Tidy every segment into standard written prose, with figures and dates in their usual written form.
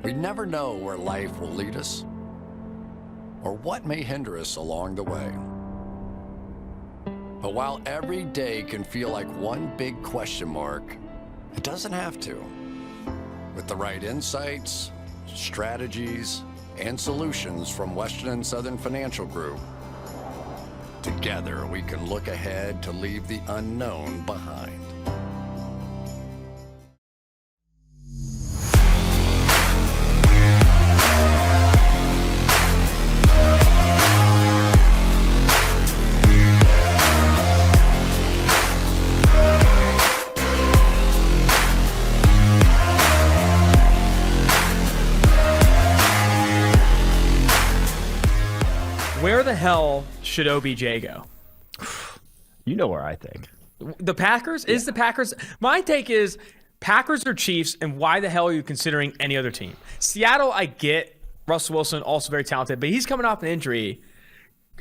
We never know where life will lead us or what may hinder us along the way. But while every day can feel like one big question mark, it doesn't have to. With the right insights, strategies, and solutions from Western and Southern Financial Group, together we can look ahead to leave the unknown behind. Where the hell should OBJ go? You know where I think. The Packers? Yeah. Is the Packers? My take is Packers or Chiefs, and why the hell are you considering any other team? Seattle, I get. Russell Wilson, also very talented, but he's coming off an injury.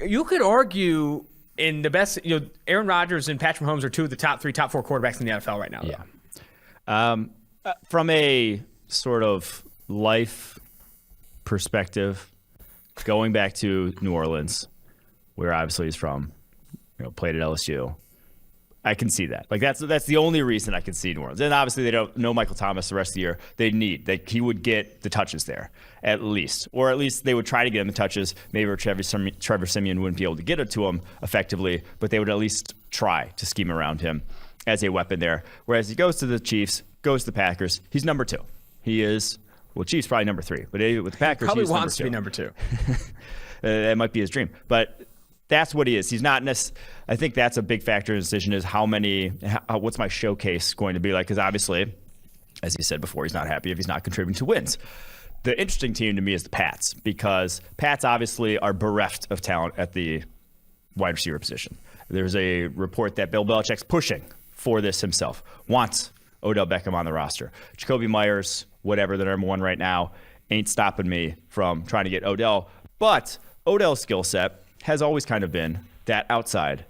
You could argue in the best, Aaron Rodgers and Patrick Mahomes are two of the top 3, top 4 quarterbacks in the NFL right now. Yeah. From a sort of life perspective, going back to New Orleans, where obviously he's from, played at LSU, I can see that. Like that's the only reason I can see New Orleans. And obviously they don't know Michael Thomas the rest of the year. He would get the touches there at least, or at least they would try to get him the touches. Maybe Trevor Siemian wouldn't be able to get it to him effectively, but they would at least try to scheme around him as a weapon there. Whereas he goes to the Chiefs, goes to the Packers, he's number 2. He is. Well, Chiefs probably number 3, but with the Packers, probably he's wants to be number 2. That might be his dream, but that's what he is. He's not I think that's a big factor in the decision is what's my showcase going to be like? Because obviously, as he said before, he's not happy if he's not contributing to wins. The interesting team to me is the Pats, because Pats obviously are bereft of talent at the wide receiver position. There's a report that Bill Belichick's pushing for this himself, wants Odell Beckham on the roster. Jacoby Myers, whatever, the number 1 right now, ain't stopping me from trying to get Odell. But Odell's skill set has always kind of been that outside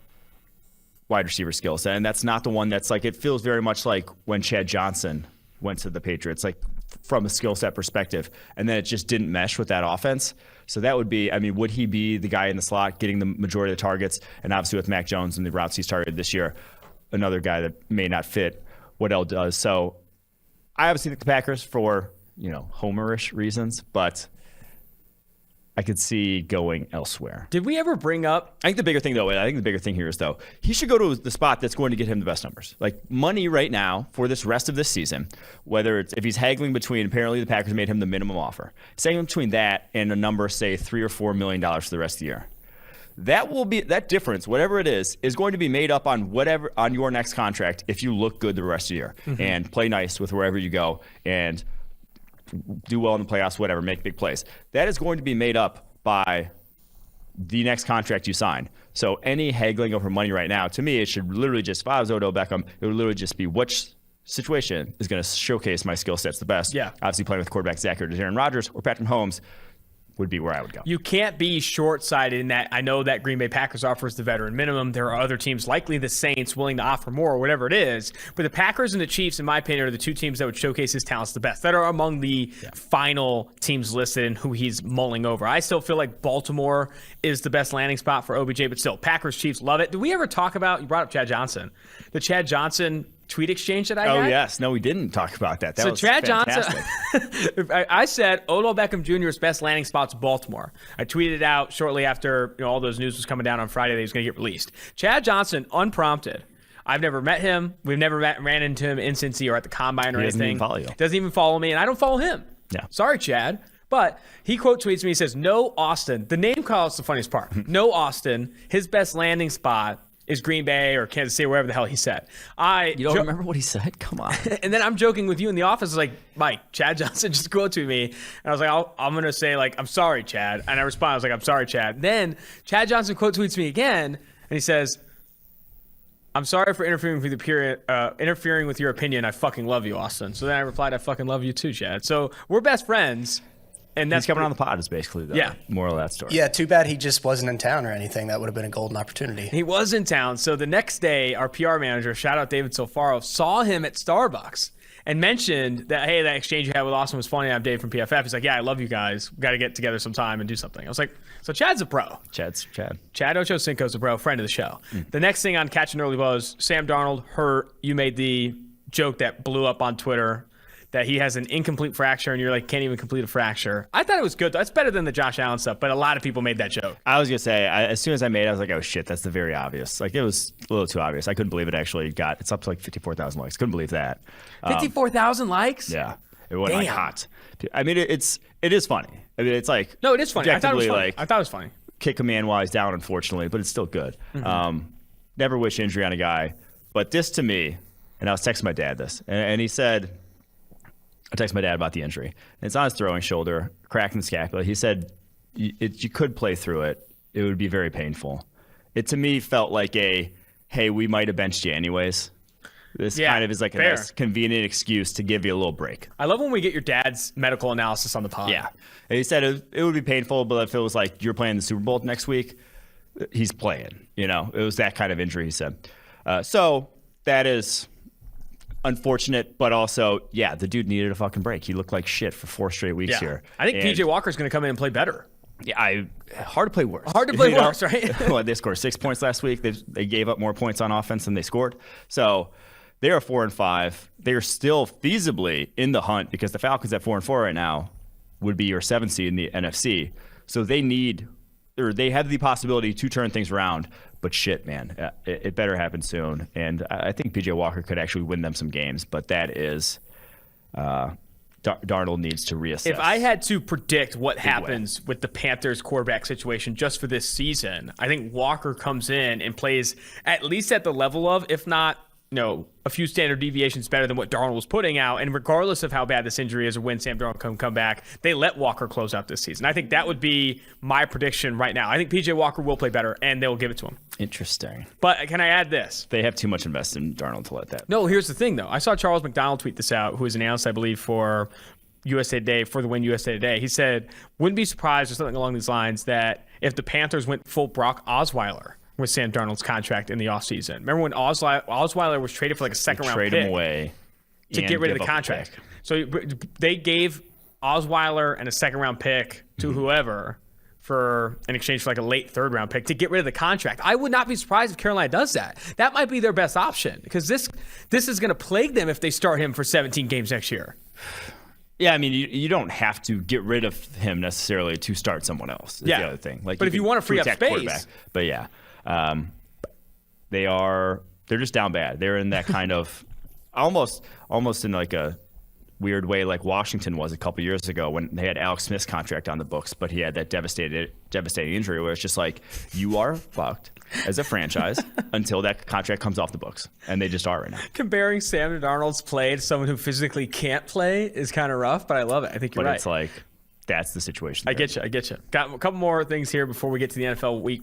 wide receiver skill set. And that's not the one that's like, it feels very much like when Chad Johnson went to the Patriots, like from a skill set perspective. And then it just didn't mesh with that offense. So that would be, would he be the guy in the slot getting the majority of the targets? And obviously with Mac Jones and the routes he's targeted this year, another guy that may not fit what L does. So I obviously think the Packers for, homerish reasons, but I could see going elsewhere. Did we ever bring up? I think the bigger thing here is, though, he should go to the spot that's going to get him the best numbers. Like money right now for this rest of this season, whether it's if he's haggling between, apparently the Packers made him the minimum offer, haggling between that and a number, say $3 or $4 million for the rest of the year. That difference, whatever it is going to be made up on your next contract if you look good the rest of the year and play nice with wherever you go and do well in the playoffs, whatever, make big plays. That is going to be made up by the next contract you sign. So any haggling over money right now, to me, it should literally just, if I was Odell Beckham, it would literally just be which situation is going to showcase my skill sets the best. Yeah. Obviously playing with quarterback Zach or Aaron Rodgers or Patrick Mahomes would be where I would go. You can't be short-sighted in that. I know that Green Bay Packers offers the veteran minimum. There are other teams, likely the Saints, willing to offer more or whatever it is. But the Packers and the Chiefs, in my opinion, are the 2 teams that would showcase his talents the best, that are among the final teams listed and who he's mulling over. I still feel like Baltimore is the best landing spot for OBJ, but still, Packers, Chiefs, love it. Did we ever talk about, you brought up Chad Johnson, the Chad Johnson tweet exchange that I had? Oh, yes. No, we didn't talk about that. That was Chad fantastic. Johnson, I said Odell Beckham Jr.'s best landing spot's Baltimore. I tweeted it out shortly after all those news was coming down on Friday that he was going to get released. Chad Johnson, unprompted. I've never met him. We've never ran into him in Cincy or at the Combine or anything. Doesn't even follow me, and I don't follow him. Yeah. Sorry, Chad. But he quote tweets me. He says, "No, Austin." The name call is the funniest part. No, Austin. His best landing spot is Green Bay or Kansas City, wherever the hell he said. You don't remember what he said? Come on. And then I'm joking with you in the office, like, Mike, Chad Johnson just quote to me. And I was like, I'm going to say, like, I'm sorry, Chad. And I respond, I was like, I'm sorry, Chad. Then Chad Johnson quote tweets me again, and he says, "I'm sorry for interfering with your opinion. I fucking love you, Austin." So then I replied, "I fucking love you too, Chad." So we're best friends. And that's he's coming on the pod is basically the moral of that story. Yeah, too bad he just wasn't in town or anything. That would have been a golden opportunity. He was in town. So the next day, our PR manager, shout out David Solfaro, saw him at Starbucks and mentioned that, hey, that exchange you had with Austin was funny. I'm Dave from PFF. He's like, yeah, I love you guys. We got to get together sometime and do something. I was like, so Chad's a pro. Chad Ochocinco's a pro, friend of the show. The next thing on Catch and Early was Sam Darnold hurt. You made the joke that blew up on Twitter that he has an incomplete fracture, and you're like, can't even complete a fracture. I thought it was good. That's better than the Josh Allen stuff, but a lot of people made that joke. I was going to say, as soon as I made it, I was like, oh, shit, that's the very obvious. Like, it was a little too obvious. I couldn't believe it actually it's up to like 54,000 likes. Couldn't believe that. 54,000 likes? Yeah. It went like hot. I mean, it is funny. I mean, it's like. No, it is funny. I thought it was funny. Like, I thought it was funny. Kick a man while he's down, unfortunately, but it's still good. Never wish injury on a guy. But this to me, and I was texting my dad this, and he said, I texted my dad about the injury. And it's on his throwing shoulder, cracking the scapula. He said, you could play through it. It would be very painful. It to me felt like hey, we might have benched you anyways. This kind of is like a nice, convenient excuse to give you a little break. I love when we get your dad's medical analysis on the pod. Yeah. And he said it would be painful, but if it was like you're playing the Super Bowl next week, he's playing. You know, it was that kind of injury, he said. So that is unfortunate, but also, the dude needed a fucking break. He looked like shit for 4 straight weeks here. I think PJ Walker's going to come in and play better. Yeah, hard to play worse. Hard to play worse, right? Well, they scored 6 points last week. They gave up more points on offense than they scored. So they are 4-5. They are still feasibly in the hunt because the Falcons at 4-4 right now would be your 7th seed in the NFC. So they have the possibility to turn things around. But shit, man, it better happen soon. And I think PJ Walker could actually win them some games. But that is, Darnold needs to reassess. If I had to predict what happens with the Panthers quarterback situation just for this season, I think Walker comes in and plays at least at the level of, if not, a few standard deviations better than what Darnold was putting out. And regardless of how bad this injury is or when Sam Darnold can come back, they let Walker close out this season. I think that would be my prediction right now. I think PJ Walker will play better, and they'll give it to him. Interesting. But can I add this? They have too much invested in Darnold to let that. No, here's the thing, though. I saw Charles McDonald tweet this out, who is an analyst, I believe, for USA Today, for the Win USA Today. He said, wouldn't be surprised or something along these lines that if the Panthers went full Brock Osweiler with Sam Darnold's contract in the offseason. Remember when Osweiler was traded for like a second-round pick? Trade him away to get rid of the contract. So they gave Osweiler and a second-round pick to whoever for in exchange for like a late third-round pick to get rid of the contract. I would not be surprised if Carolina does that. That might be their best option because this is going to plague them if they start him for 17 games next year. Yeah, I mean, you don't have to get rid of him necessarily to start someone else. That's the other thing. Like, but if you want to free up space. But yeah. They're just down bad. They're in that kind of almost in like a weird way like Washington was a couple years ago when they had Alex Smith's contract on the books, but he had that devastating injury where it's just like, you are fucked as a franchise until that contract comes off the books. And they just are right now. Comparing Sam Darnold's play to someone who physically can't play is kind of rough, but I love it. I think you're right. But it's like, that's the situation. I get you. Got a couple more things here before we get to the NFL Week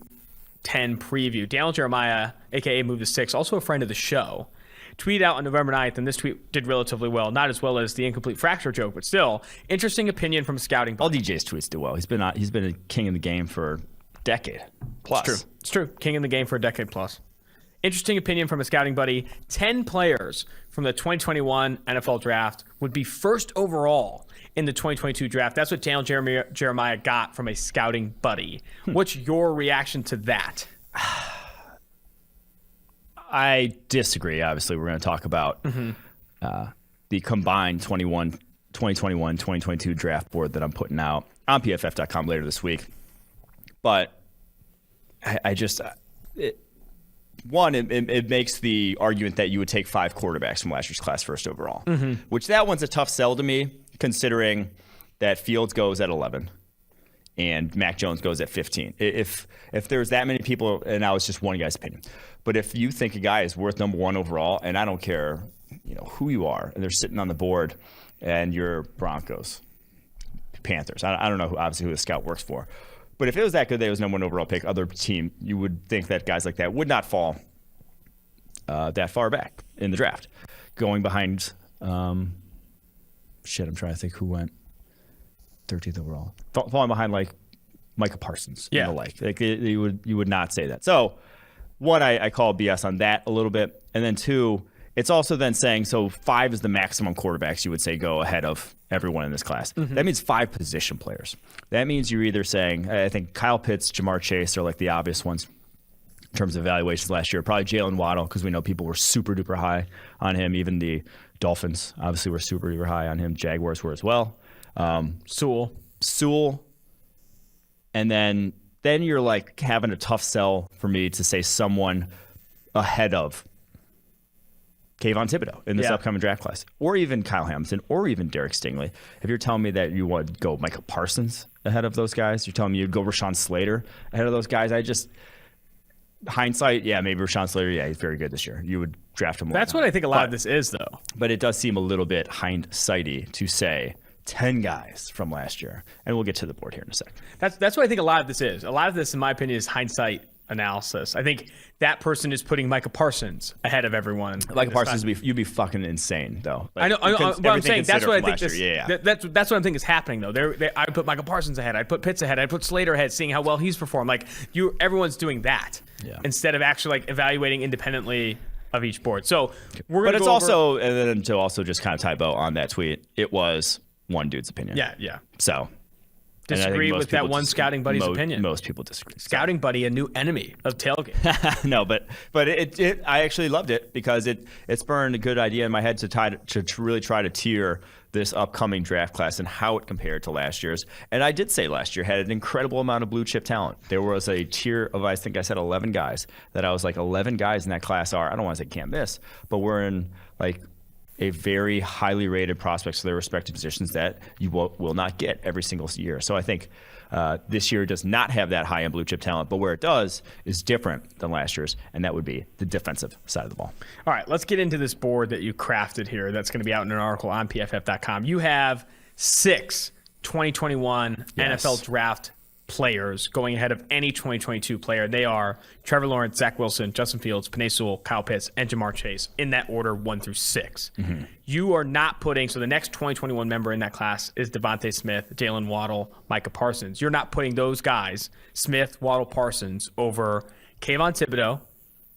10 preview. Daniel Jeremiah, a.k.a. Move to 6, also a friend of the show, tweeted out on November 9th, and this tweet did relatively well. Not as well as the incomplete fracture joke, but still, interesting opinion from a scouting buddy. All DJ's tweets do well. He's been a king in the game for a decade plus. It's true. King in the game for a decade plus. Interesting opinion from a scouting buddy. 10 players from the 2021 NFL Draft would be first overall in the 2022 draft. That's what Daniel Jeremiah got from a scouting buddy. What's your reaction to that? I disagree. Obviously, we're going to talk about the combined 2021-2022 draft board that I'm putting out on PFF.com later this week. But it makes the argument that you would take 5 quarterbacks from last year's class first overall, which that one's a tough sell to me, considering that Fields goes at 11 and Mac Jones goes at 15. If there's that many people, and now it's just one guy's opinion, but if you think a guy is worth number 1 overall, and I don't care who you are, and they're sitting on the board, and you're Broncos, Panthers, I don't know who the scout works for, but if it was that good that it was number 1 overall pick, other team, you would think that guys like that would not fall that far back in the draft, going behind. I'm trying to think who went. 13th overall, falling behind like Micah Parsons Yeah. and the like you would not say that. So one, I call BS on that a little bit, and then two, it's also then saying, so 5 is the maximum quarterbacks you would say go ahead of everyone in this class. That means 5 position players. That means you're either saying, I think Kyle Pitts, Jamar Chase are like the obvious ones in terms of evaluations last year. Probably Jalen Waddle, because we know people were super duper high on him. Even the Dolphins obviously were super duper high on him. Jaguars were as well. Sewell. And then you're like having a tough sell for me to say someone ahead of Kayvon Thibodeau in this upcoming draft class, or even Kyle Hamilton, or even Derek Stingley. If you're telling me that you want to go Micah Parsons ahead of those guys, you're telling me you'd go Rashawn Slater ahead of those guys, hindsight, maybe Rashawn Slater, he's very good this year. You would draft him. That's what I think a lot of this is, though. But it does seem a little bit hindsighty to say 10 guys from last year, and we'll get to the board here in a second. That's what I think a lot of this is. A lot of this, in my opinion, is hindsight analysis. I think that person is putting Micah Parsons ahead of everyone. Micah Parsons, you'd be fucking insane, though. I know. But I'm saying that's what I think. That's what I think is happening, though. I put Micah Parsons ahead. I put Pitts ahead. I put Slater ahead, seeing how well he's performed. Like everyone's doing that instead of actually like evaluating independently of each board. So we're going to. But it's also, and then to also just kind of typo on that tweet, it was one dude's opinion. Yeah. So. Disagree with that one scouting buddy's opinion. Most people disagree. Scouting buddy, a new enemy of tailgate. No, but it I actually loved it because it spurred a good idea in my head to really try to tier this upcoming draft class and how it compared to last year's. And I did say last year had an incredible amount of blue chip talent. There was a tier of, I think I said 11 guys that I was like 11 guys in that class I don't want to say can't miss, but we're in like a very highly rated prospects for their respective positions that you will not get every single year. So I think this year does not have that high-end blue chip talent, but where it does is different than last year's, and that would be the defensive side of the ball. All right, let's get into this board that you crafted here that's going to be out in an article on PFF.com. You have 6 2021 NFL draft players going ahead of any 2022 player. They are Trevor Lawrence, Zach Wilson, Justin Fields, Penei Sewell, Kyle Pitts, and Jamar Chase in that order 1 through 6. You are not putting, so the next 2021 member in that class is Devontae Smith, Jalen Waddle, Micah Parsons. You're not putting those guys, Smith, Waddle, Parsons, over Kayvon Thibodeau,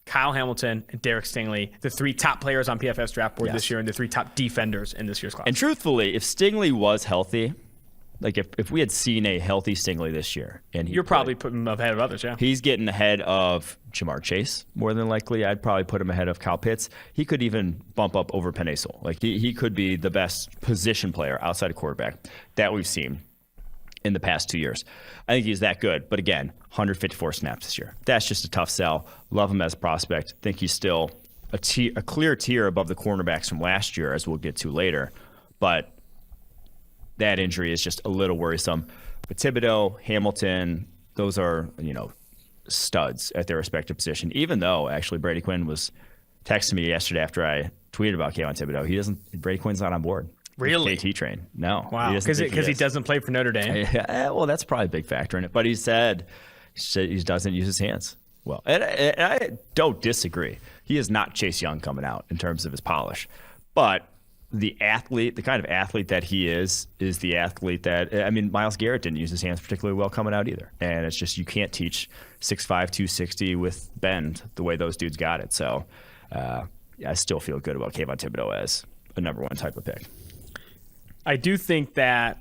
Kyle Hamilton, and Derek Stingley, the 3 top players on PFF's draft board this year and the 3 top defenders in this year's class. And truthfully, if Stingley was healthy, like if we had seen a healthy Stingley this year, and you're probably putting him ahead of others, he's getting ahead of Jamar Chase more than likely. I'd probably put him ahead of Kyle Pitts. He could even bump up over Penei Sewell. Like he could be the best position player outside of quarterback that we've seen in the past 2 years. I think he's that good. But again, 154 snaps this year. That's just a tough sell. Love him as a prospect. Think he's still a clear tier above the cornerbacks from last year, as we'll get to later. But that injury is just a little worrisome. But Thibodeau, Hamilton, those are, studs at their respective position. Even though, actually, Brady Quinn was texting me yesterday after I tweeted about Kayvon Thibodeau. Brady Quinn's not on board. Really? KT train. No. Wow. Because he doesn't play for Notre Dame? Well, that's probably a big factor in it. But he said he doesn't use his hands well. And I don't disagree. He is not Chase Young coming out in terms of his polish. But the kind of athlete that he is the athlete that, Myles Garrett didn't use his hands particularly well coming out either. And it's just, you can't teach 6'5", 260 with bend the way those dudes got it. So I still feel good about Kayvon Thibodeau as a number 1 type of pick. I do think that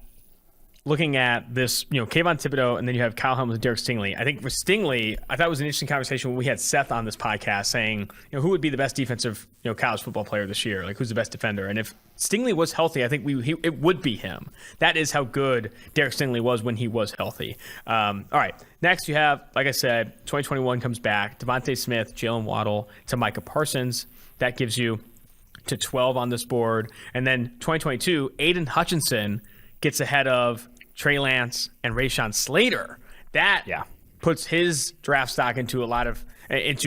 looking at this, Kayvon Thibodeau, and then you have Kyle Hamilton, Derek Stingley. I think for Stingley, I thought it was an interesting conversation when we had Seth on this podcast saying, who would be the best defensive, college football player this year? Like, who's the best defender? And if Stingley was healthy, I think it would be him. That is how good Derek Stingley was when he was healthy. All right, next you have, like I said, 2021 comes back. Devontae Smith, Jalen Waddle to Micah Parsons. That gives you to 12 on this board. And then 2022, Aiden Hutchinson gets ahead of Trey Lance and Rashawn Slater. That puts his draft stock into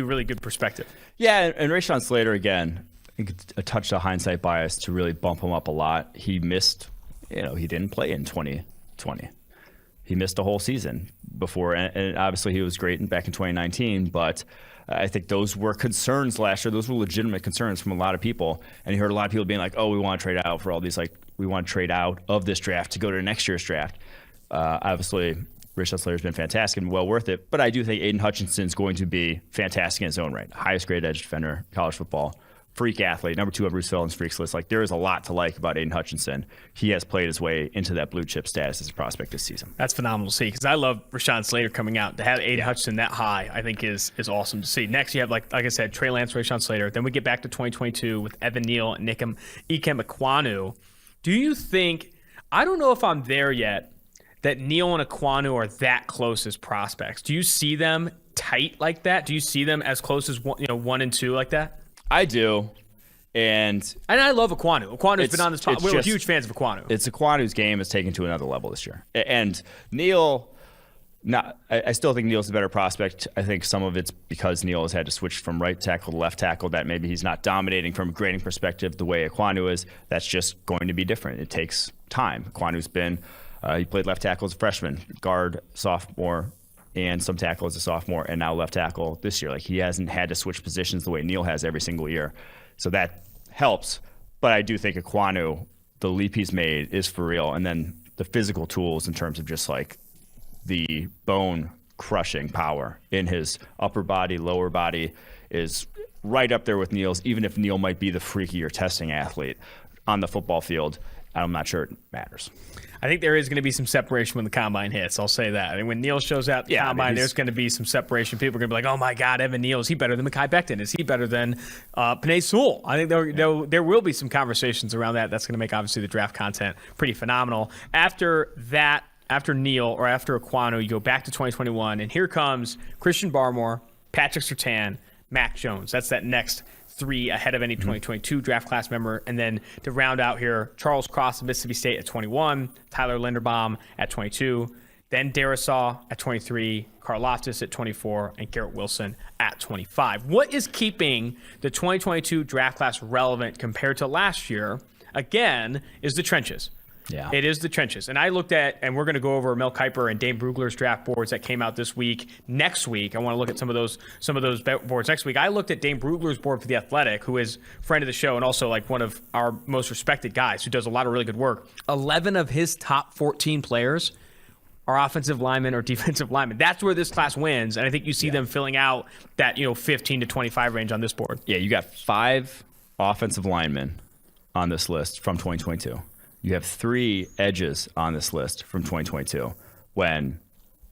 really good perspective. Yeah, and Rashawn Slater, again, I think a touch of hindsight bias to really bump him up a lot. He missed, he didn't play in 2020. he missed a whole season before, and obviously he was great back in 2019, but I think those were concerns last year. Those were legitimate concerns from a lot of people, and you heard a lot of people being like, oh, we want to trade out for all these, like, we want to trade out of this draft to go to next year's draft. Obviously, Rich Slater's been fantastic and well worth it, but I do think Aiden Hutchinson's going to be fantastic in his own right. Highest grade edge defender, college football, freak athlete, number 2 on Bruce Feldman's freaks list. Like, there is a lot to like about Aiden Hutchinson. He has played his way into that blue chip status as a prospect this season. That's phenomenal to see, because I love Rashawn Slater coming out. To have Aiden Hutchinson that high, I think is awesome to see. Next, you have, like I said, Trey Lance, Rashawn Slater. Then we get back to 2022 with Evan Neal and Ikem Ekwonu. Do you think, I don't know if I'm there yet, that Neal and Ekwonu are that close as prospects? Do you see them tight like that? Do you see them as close as 1 and 2 like that? I do, and I love Ekwonu. Ekwonu's been on this podcast. We're huge fans of Ekwonu. It's Ekwonu's game is taken to another level this year. And Neal, I still think Neal's a better prospect. I think some of it's because Neal has had to switch from right tackle to left tackle, that maybe he's not dominating from a grading perspective the way Ekwonu is. That's just going to be different. It takes time. Ekwonu's been, he played left tackle as a freshman, guard, sophomore, and some tackle as a sophomore, and now left tackle this year. Like, he hasn't had to switch positions the way Neal has every single year. So that helps. But I do think Ekwonu, the leap he's made is for real. And then the physical tools in terms of just like the bone crushing power in his upper body, lower body is right up there with Neal's, even if Neal might be the freakier testing athlete on the football field. I'm not sure it matters. I think there is going to be some separation when the combine hits. I'll say that. I mean, when Neal shows out the combine, there's going to be some separation. People are going to be like, oh, my God, Evan Neal, is he better than Mekhi Becton? Is he better than Penei Sewell? I think there will be some conversations around that. That's going to make, obviously, the draft content pretty phenomenal. After that, after Neal or after Ekwonu, you go back to 2021, and here comes Christian Barmore, Patrick Surtain, Mac Jones. That's that next 3 ahead of any 2022 draft class member. And then to round out here, Charles Cross of Mississippi State at 21, Tyler Linderbaum at 22, then Darisaw at 23, Karlaftis at 24, and Garrett Wilson at 25. What is keeping the 2022 draft class relevant compared to last year, again, is the trenches. Yeah. It is the trenches. And I looked at, and we're going to go over Mel Kiper and Dane Brugler's draft boards that came out this week. Next week, I want to look at some of those boards next week. I looked at Dane Brugler's board for The Athletic, who is a friend of the show and also like one of our most respected guys who does a lot of really good work. 11 of his top 14 players are offensive linemen or defensive linemen. That's where this class wins, and I think you see them filling out that 15 to 25 range on this board. Yeah, you got 5 offensive linemen on this list from 2022. You have 3 edges on this list from 2022 when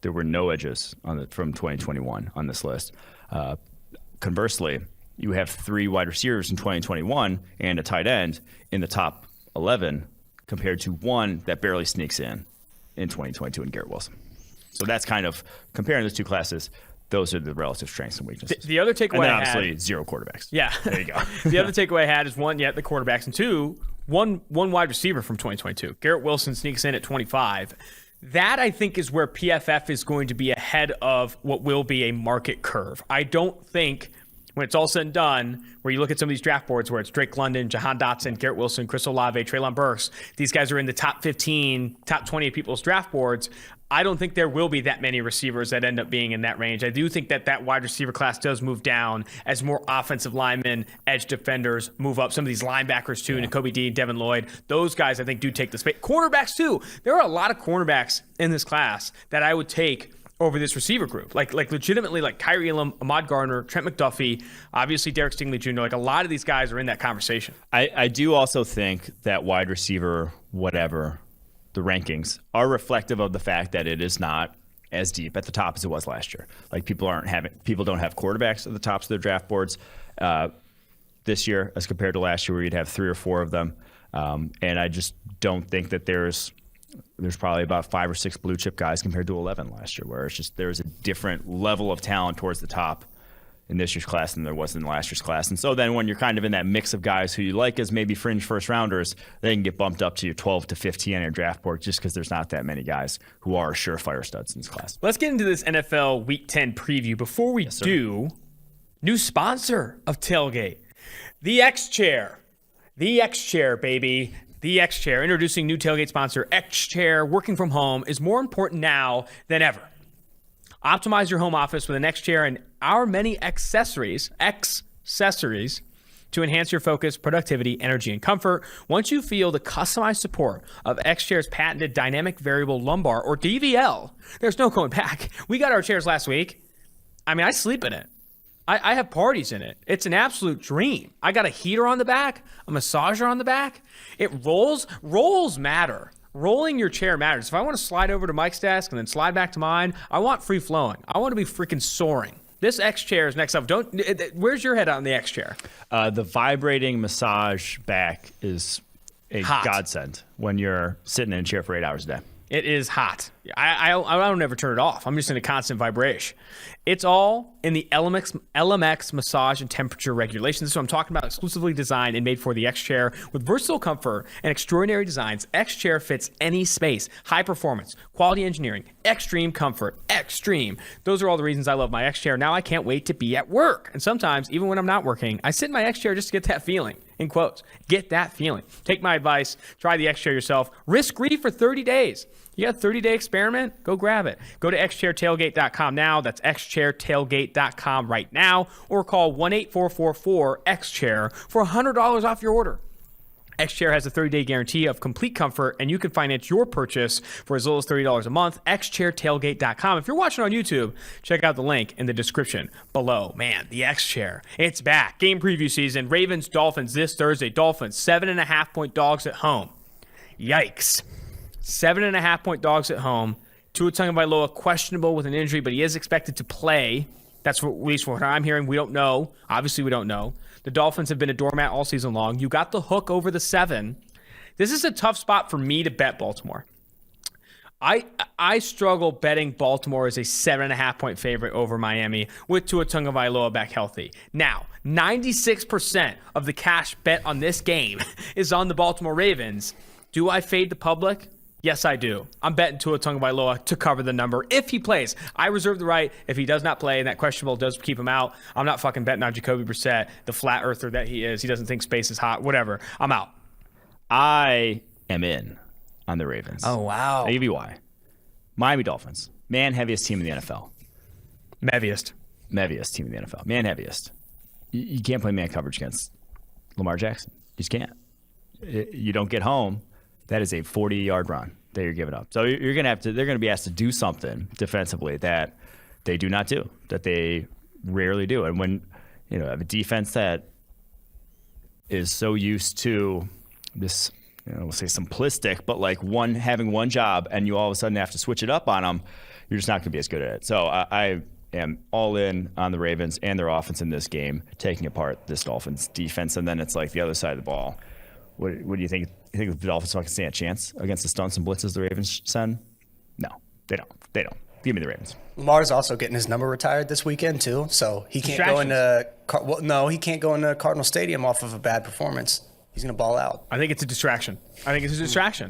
there were no edges from 2021 on this list. Conversely, you have 3 wide receivers in 2021 and a tight end in the top 11 compared to 1 that barely sneaks in 2022 in Garrett Wilson. So that's kind of comparing those 2 classes. Those are the relative strengths and weaknesses. The other takeaway and then I obviously had, 0 quarterbacks. Yeah. There you go. The other takeaway I had is 1, the quarterbacks, and 2, one wide receiver from 2022. Garrett Wilson sneaks in at 25. That, I think, is where PFF is going to be ahead of what will be a market curve. I don't think, when it's all said and done, where you look at some of these draft boards where it's Drake London, Jahan Dotson, Garrett Wilson, Chris Olave, Treylon Burks, these guys are in the top 15, top 20 of people's draft boards. I don't think there will be that many receivers that end up being in that range. I do think that wide receiver class does move down as more offensive linemen, edge defenders move up. Some of these linebackers too, Nakobe Dean, Devin Lloyd, those guys I think do take the space. Cornerbacks too. There are a lot of cornerbacks in this class that I would take over this receiver group. Like legitimately, like Kyrie Elam, Ahmad Gardner, Trent McDuffie, obviously Derek Stingley Jr. Like a lot of these guys are in that conversation. I do also think that wide receiver, whatever, the rankings are reflective of the fact that it is not as deep at the top as it was last year. Like people don't have quarterbacks at the tops of their draft boards this year as compared to last year where you'd have 3 or 4 of them. And I just don't think that there's probably about 5 or 6 blue chip guys compared to 11 last year, where it's just there's a different level of talent towards the top in this year's class than there was in last year's class. And so then when you're kind of in that mix of guys who you like as maybe fringe first rounders, they can get bumped up to your 12 to 15 on your draft board just because there's not that many guys who are surefire studs in this class. Let's get into this NFL Week 10 preview. Before we do, new sponsor of Tailgate, the X Chair. The X Chair, baby. The X Chair, introducing new tailgate sponsor X Chair. Working from home is more important now than ever. Optimize your home office with an X Chair and our many accessories to enhance your focus, productivity, energy, and comfort. Once you feel the customized support of X Chair's patented dynamic variable lumbar, or DVL, there's no going back. We got our chairs last week. I mean, I sleep in it. I have parties in it. It's an absolute dream. I got a heater on the back, a massager on the back. It rolls. Rolls matter. Rolling your chair matters. If I want to slide over to Mike's desk and then slide back to mine, I want free flowing. I want to be freaking soaring. This X Chair is next up. Where's your head on the X Chair? The vibrating massage back is a Hot. godsend when you're sitting in a chair for 8 hours a day. It is hot. I don't ever turn it off. I'm just in a constant vibration. It's all in the LMX massage and temperature regulation. This is what I'm talking about. Exclusively designed and made for the X Chair with versatile comfort and extraordinary designs. X Chair fits any space. High performance, quality engineering, extreme comfort, extreme. Those are all the reasons I love my X Chair. Now I can't wait to be at work. And sometimes, even when I'm not working, I sit in my X Chair just to get that feeling. In quotes, get that feeling. Take my advice. Try the X Chair yourself. Risk-free for 30 days. You got a 30-day experiment? Go grab it. Go to xchairtailgate.com now. That's xchairtailgate.com right now. Or call 1-844-4XChair for $100 off your order. X-Chair has a 30-day guarantee of complete comfort, and you can finance your purchase for as little as $30 a month. xchairtailgate.com. If you're watching on YouTube, check out the link in the description below. Man, the X-Chair, it's back. Game preview season. Ravens-Dolphins this Thursday. Dolphins, 7.5-point dogs at home. Yikes. 7.5-point dogs at home. Tua Tagovailoa questionable with an injury, but he is expected to play. That's at least what I'm hearing. We don't know. Obviously, we don't know. The Dolphins have been a doormat all season long. You got the hook over the 7. This is a tough spot for me to bet Baltimore. I struggle betting Baltimore as a 7.5-point favorite over Miami with Tua Tagovailoa back healthy. Now, 96% of the cash bet on this game is on the Baltimore Ravens. Do I fade the public? Yes, I do. I'm betting Tua Tagovailoa to cover the number if he plays. I reserve the right if he does not play and that questionable does keep him out. I'm not fucking betting on Jacoby Brissett, the flat earther that he is. He doesn't think space is hot. Whatever. I'm out. I am in on the Ravens. Oh, wow. I'll give you why. Miami Dolphins, man heaviest team in the NFL. Meviest team in the NFL. Man heaviest. You can't play man coverage against Lamar Jackson. You just can't. You don't get home. That is a 40-yard run that you're giving up. So you're gonna have to. They're gonna be asked to do something defensively that they do not do, that they rarely do. And when have a defense that is so used to this, we'll say simplistic, but like having one job, and you all of a sudden have to switch it up on them, you're just not gonna be as good at it. So I am all in on the Ravens and their offense in this game, taking apart this Dolphins defense, and then it's like the other side of the ball. What do you think? You think the Dolphins can stand a chance against the stunts and blitzes the Ravens send? No, they don't. Give me the Ravens. Lamar's also getting his number retired this weekend too, so he can't go into. He can't go into Cardinal Stadium off of a bad performance. He's going to ball out. I think it's a distraction.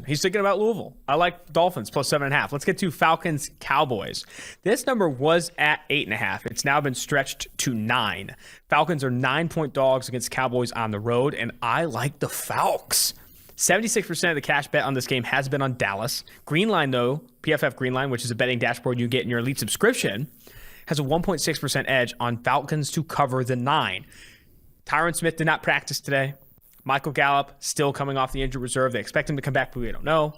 He's thinking about Louisville. I like Dolphins plus 7.5. Let's get to Falcons-Cowboys. This number was at 8.5. It's now been stretched to 9. Falcons are 9-point dogs against Cowboys on the road, and I like the Falcons. 76% of the cash bet on this game has been on Dallas. Greenline, though, PFF Greenline, which is a betting dashboard you get in your Elite subscription, has a 1.6% edge on Falcons to cover the 9. Tyron Smith did not practice today. Michael Gallup still coming off the injured reserve. They expect him to come back, but we don't know.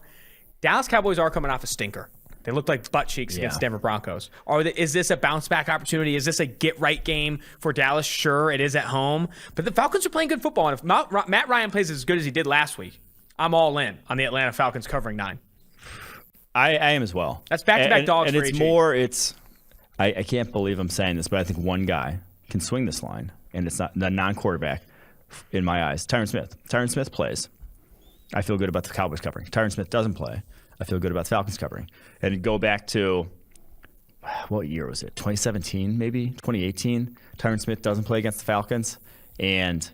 Dallas Cowboys are coming off a stinker. They look like butt cheeks against Denver Broncos. Is this a bounce back opportunity? Is this a get right game for Dallas? Sure, it is at home. But the Falcons are playing good football. And if Matt Ryan plays as good as he did last week, I'm all in on the Atlanta Falcons covering 9. I am as well. That's back-to-back dogs and for it's AG. more, I can't believe I'm saying this, but I think one guy can swing this line, and it's not the non-quarterback in my eyes. Tyron Smith. Tyron Smith plays. I feel good about the Cowboys covering. Tyron Smith doesn't play. I feel good about the Falcons covering. And go back to, what year was it? 2017, maybe? 2018? Tyron Smith doesn't play against the Falcons. And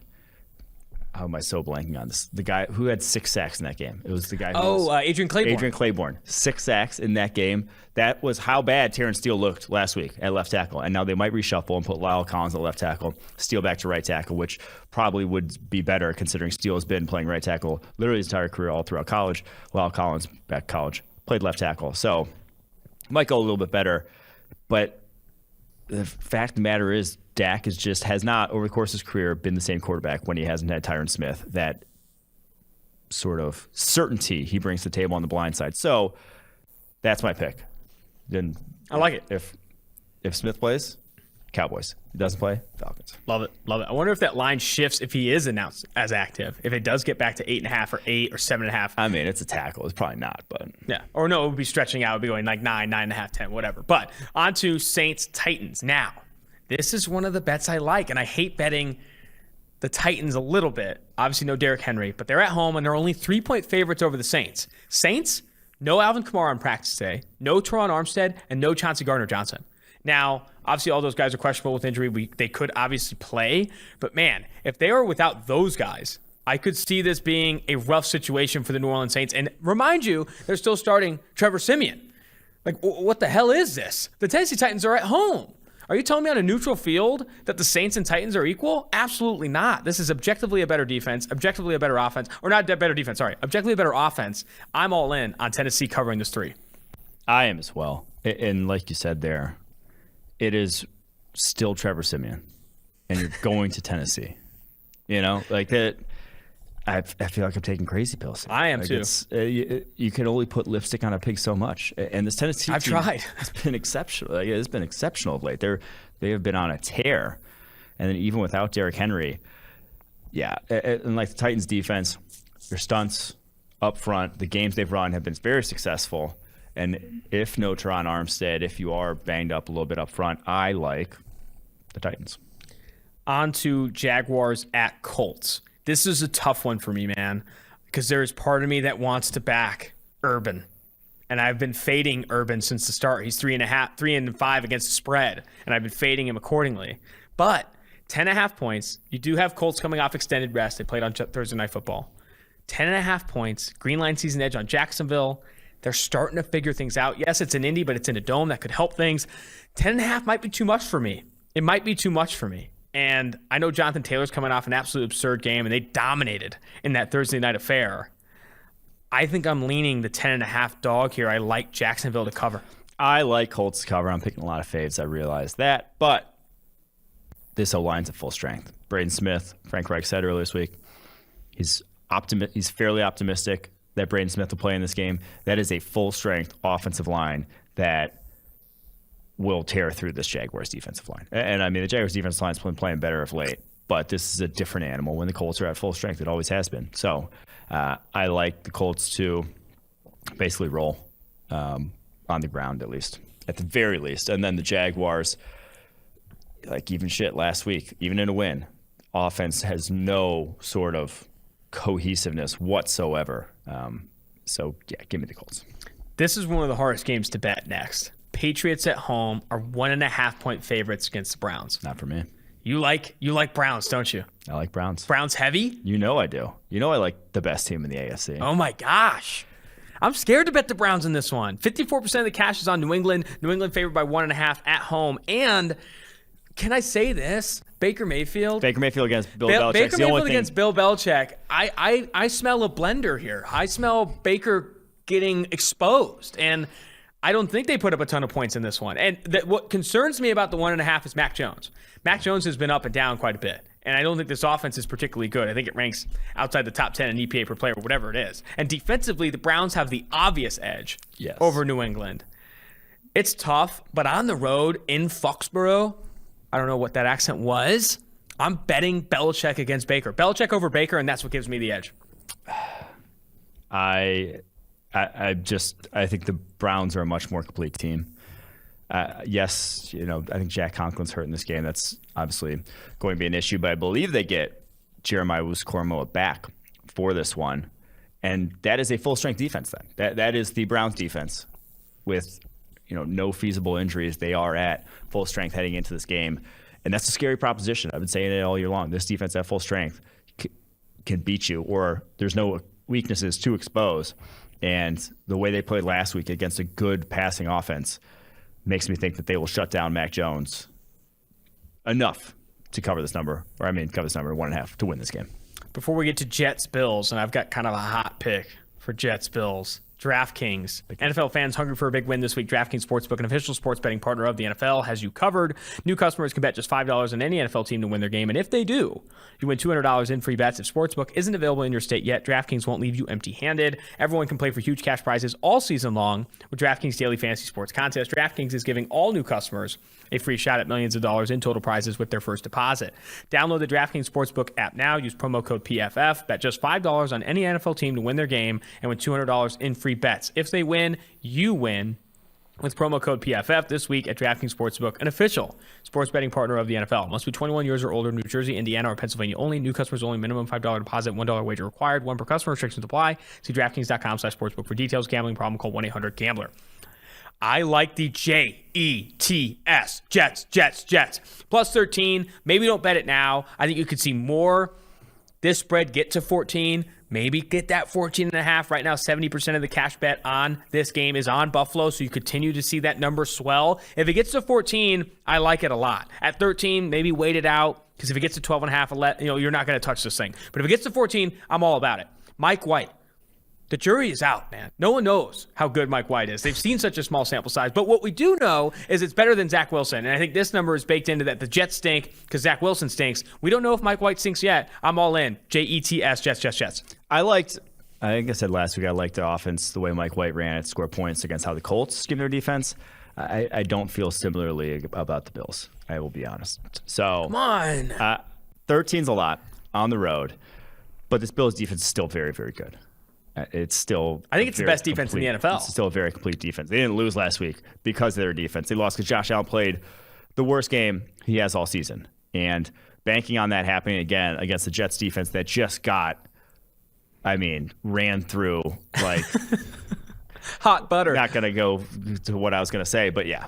how am I so blanking on this? The guy who had 6 sacks in that game. It was the guy who Adrian Claiborne. Adrian Claiborne. 6 sacks in that game. That was how bad Terrence Steele looked last week at left tackle. And now they might reshuffle and put Lyle Collins at left tackle, Steele back to right tackle, which probably would be better considering Steele has been playing right tackle literally his entire career all throughout college. Lyle Collins, back to college, played left tackle. So might go a little bit better. But the fact of the matter is, Dak has not, over the course of his career, been the same quarterback when he hasn't had Tyron Smith. That sort of certainty he brings to the table on the blind side. So that's my pick. Then I like it. If Smith plays, Cowboys. If he doesn't play, Falcons. Love it. Love it. I wonder if that line shifts if he is announced as active. If it does get back to 8.5 or 8 or 7.5. I mean, it's a tackle. It's probably not, but yeah. Or no, it would be stretching out. It would be going like 9, 9.5, 10, whatever. But on to Saints-Titans. Now, this is one of the bets I like, and I hate betting the Titans a little bit. Obviously, no Derrick Henry, but they're at home, and they're only 3-point favorites over the Saints. Saints, no Alvin Kamara on practice today, no Teron Armstead, and no Chauncey Gardner-Johnson. Now, obviously, all those guys are questionable with injury. They could obviously play, but man, if they are without those guys, I could see this being a rough situation for the New Orleans Saints. And remind you, they're still starting Trevor Siemian. Like, what the hell is this? The Tennessee Titans are at home. Are you telling me on a neutral field that the Saints and Titans are equal? Absolutely not. This is objectively a better defense, objectively a better offense, or not better defense, sorry, objectively a better offense. I'm all in on Tennessee covering this 3. I am as well. And like you said there, it is still Trevor Siemian, and you're going to Tennessee. You know, like that. I feel like I'm taking crazy pills. I am like too. You can only put lipstick on a pig so much, and this Tennessee I've team tried. has been exceptional. Like, it's been exceptional of late. They have been on a tear, and then even without Derrick Henry, yeah, and like the Titans defense, their stunts up front, the games they've run have been very successful. And if no Teron Armstead, if you are banged up a little bit up front, I like the Titans. On to Jaguars at Colts. This is a tough one for me, man, because there is part of me that wants to back Urban. And I've been fading Urban since the start. He's 3.5 against the spread, and I've been fading him accordingly. But 10.5 points. You do have Colts coming off extended rest. They played on Thursday Night Football. 10.5 points. Green line season edge on Jacksonville. They're starting to figure things out. Yes, it's an Indy, but it's in a dome. That could help things. 10.5 might be too much for me. It might be too much for me. And I know Jonathan Taylor's coming off an absolute absurd game, and they dominated in that Thursday night affair. I think I'm leaning the 10.5 dog here. I like Jacksonville to cover. I like Colts to cover. I'm picking a lot of faves. I realize that. But this O-line's at full strength. Braden Smith, Frank Reich said earlier this week, he's fairly optimistic that Braden Smith will play in this game. That is a full-strength offensive line that will tear through this Jaguars defensive line. And I mean, the Jaguars defensive line's been playing better of late, but this is a different animal when the Colts are at full strength. It always has been. So I like the Colts to basically roll on the ground, at least, at the very least. And then the Jaguars, like even shit last week, even in a win, offense has no sort of cohesiveness whatsoever. So, yeah, give me the Colts. This is one of the hardest games to bet next. Patriots at home are 1.5 point favorites against the Browns. Not for me. You like Browns, don't you? I like Browns. Browns heavy? You know I do. You know I like the best team in the AFC. Oh my gosh. I'm scared to bet the Browns in this one. 54% of the cash is on New England. New England favored by 1.5 at home. And can I say this? Baker Mayfield against Bill Belichick. Baker Mayfield against Bill Belichick. I smell a blender here. I smell Baker getting exposed. And I don't think they put up a ton of points in this one. And what concerns me about the 1.5 is Mac Jones. Mac Jones has been up and down quite a bit. And I don't think this offense is particularly good. I think it ranks outside the top 10 in EPA per player, or whatever it is. And defensively, the Browns have the obvious edge over New England. It's tough, but on the road in Foxborough, I don't know what that accent was. I'm betting Belichick against Baker. Belichick over Baker, and that's what gives me the edge. I think the Browns are a much more complete team. Yes, I think Jack Conklin's hurt in this game. That's obviously going to be an issue, but I believe they get Jeremiah Owusu-Koramoah back for this one. And that is a full-strength defense then. That is the Browns defense with no feasible injuries. They are at full strength heading into this game. And that's a scary proposition. I've been saying it all year long. This defense at full strength can beat you, or there's no weaknesses to expose. And the way they played last week against a good passing offense makes me think that they will shut down Mac Jones enough to cover this number, cover this number 1.5 to win this game. Before we get to Jets-Bills, and I've got kind of a hot pick for Jets-Bills, DraftKings. NFL fans hungry for a big win this week. DraftKings Sportsbook, an official sports betting partner of the NFL, has you covered. New customers can bet just $5 on any NFL team to win their game, and if they do, you win $200 in free bets. If Sportsbook isn't available in your state yet, DraftKings won't leave you empty-handed. Everyone can play for huge cash prizes all season long with DraftKings Daily Fantasy Sports Contest. DraftKings is giving all new customers a free shot at millions of dollars in total prizes with their first deposit. Download the DraftKings Sportsbook app now. Use promo code PFF. Bet just $5 on any NFL team to win their game and win $200 in free bets. If they win, you win with promo code PFF this week at DraftKings Sportsbook, an official sports betting partner of the NFL. Must be 21 years or older, New Jersey, Indiana, or Pennsylvania only. New customers only. Minimum $5 deposit, $1 wager required. One per customer. Restrictions apply. See DraftKings.com/sportsbook for details. Gambling problem? Call 1-800-GAMBLER. I like the Jets. Jets. Plus 13. Maybe don't bet it now. I think you could see more. This spread get to 14. Maybe get that 14.5. Right now, 70% of the cash bet on this game is on Buffalo, so you continue to see that number swell. If it gets to 14, I like it a lot. At 13, maybe wait it out, because if it gets to 12.5, you're not going to touch this thing. But if it gets to 14, I'm all about it. Mike White. The jury is out, man. No one knows how good Mike White is. They've seen such a small sample size. But what we do know is it's better than Zach Wilson. And I think this number is baked into that. The Jets stink because Zach Wilson stinks. We don't know if Mike White stinks yet. I'm all in. Jets, Jets. I think I said last week, I liked the offense, the way Mike White ran it, score points against how the Colts schemed their defense. I don't feel similarly about the Bills. I will be honest. So come on. 13's a lot on the road, but this Bills defense is still very, very good. It's still, I think it's the best defense in the NFL. It's still a very complete defense. They didn't lose last week because of their defense. They lost because Josh Allen played the worst game he has all season. And banking on that happening again against the Jets defense that just ran through like hot butter. Not going to go to what I was going to say, but yeah.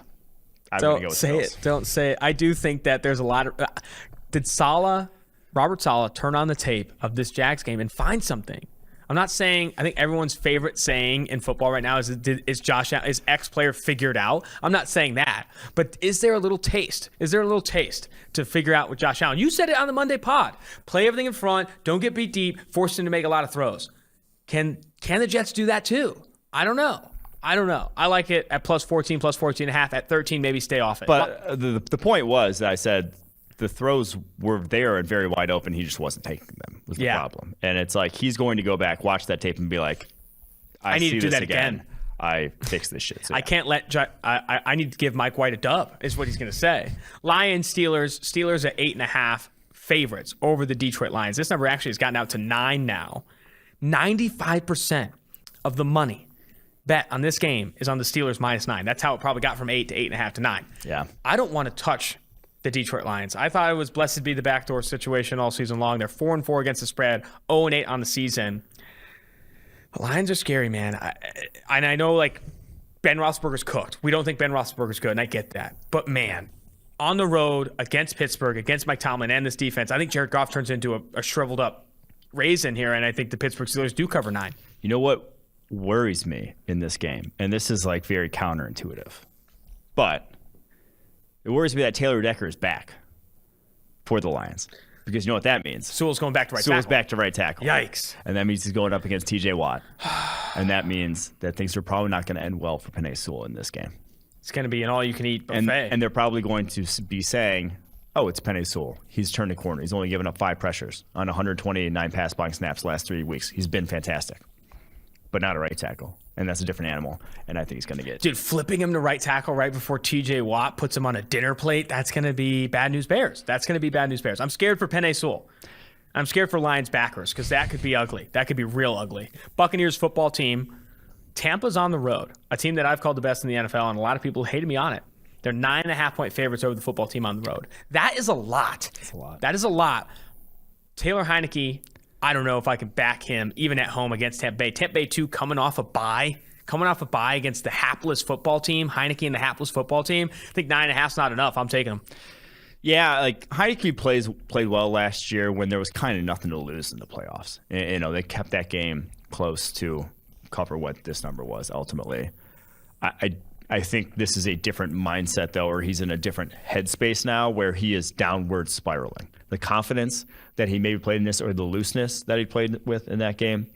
I'm going to go with Bills. Don't say it. I do think that there's a lot of did Robert Saleh turn on the tape of this Jags game and find something? I'm not saying, I think everyone's favorite saying in football right now is is X player figured out? I'm not saying that. But is there a little taste? Is there a little taste to figure out with Josh Allen? You said it on the Monday pod. Play everything in front. Don't get beat deep. Force him to make a lot of throws. Can the Jets do that too? I don't know. I like it at plus 14, plus 14.5. At 13, maybe stay off it. But the point was that I said the throws were there and very wide open. He just wasn't taking them was the problem. And it's like he's going to go back, watch that tape, and be like, I need to do that again. I fixed this shit. So, yeah. I can't let I need to give Mike White a dub, is what he's going to say. Lions, Steelers at 8.5 favorites over the Detroit Lions. This number actually has gotten out to 9 now. 95% of the money bet on this game is on the Steelers -9. That's how it probably got from 8 to 8.5 to 9. Yeah. I don't want to touch the Detroit Lions. I thought it was blessed to be the backdoor situation all season long. They're 4-4 against the spread, 0-8 on the season. The Lions are scary, man. I know, like, Ben Roethlisberger's cooked. We don't think Ben Roethlisberger's good, and I get that. But, man, on the road against Pittsburgh, against Mike Tomlin and this defense, I think Jared Goff turns into a shriveled up raisin here, and I think the Pittsburgh Steelers do cover 9. You know what worries me in this game? And this is, like, very counterintuitive. But it worries me that Taylor Decker is back for the Lions. Because you know what that means? Sewell's going back to right tackle. Sewell's back to right tackle. Yikes. And that means he's going up against TJ Watt. And that means that things are probably not going to end well for Penei Sewell in this game. It's going to be an all-you-can-eat buffet. And they're probably going to be saying, oh, it's Penei Sewell. He's turned a corner. He's only given up 5 pressures on 129 pass blocking snaps the last 3 weeks. He's been fantastic. But not a right tackle. And that's a different animal. And I think he's going to get... Dude, flipping him to right tackle right before TJ Watt puts him on a dinner plate, that's going to be bad news Bears. I'm scared for Penei Sewell. I'm scared for Lions backers because that could be ugly. That could be real ugly. Buccaneers football team. Tampa's on the road. A team that I've called the best in the NFL, and a lot of people hated me on it. They're 9.5-point favorites over the football team on the road. That is a lot. That is a lot. Taylor Heineke, I don't know if I can back him even at home against Tampa Bay. Tampa Bay, too, coming off a bye against the hapless football team. Heineke and the hapless football team. I think 9.5 is not enough. I'm taking them. Yeah, like Heineke played well last year when there was kind of nothing to lose in the playoffs. You know, they kept that game close to cover what this number was ultimately. I think this is a different mindset, though, or he's in a different headspace now where he is downward spiraling. The confidence that he maybe played in this or the looseness that he played with in that game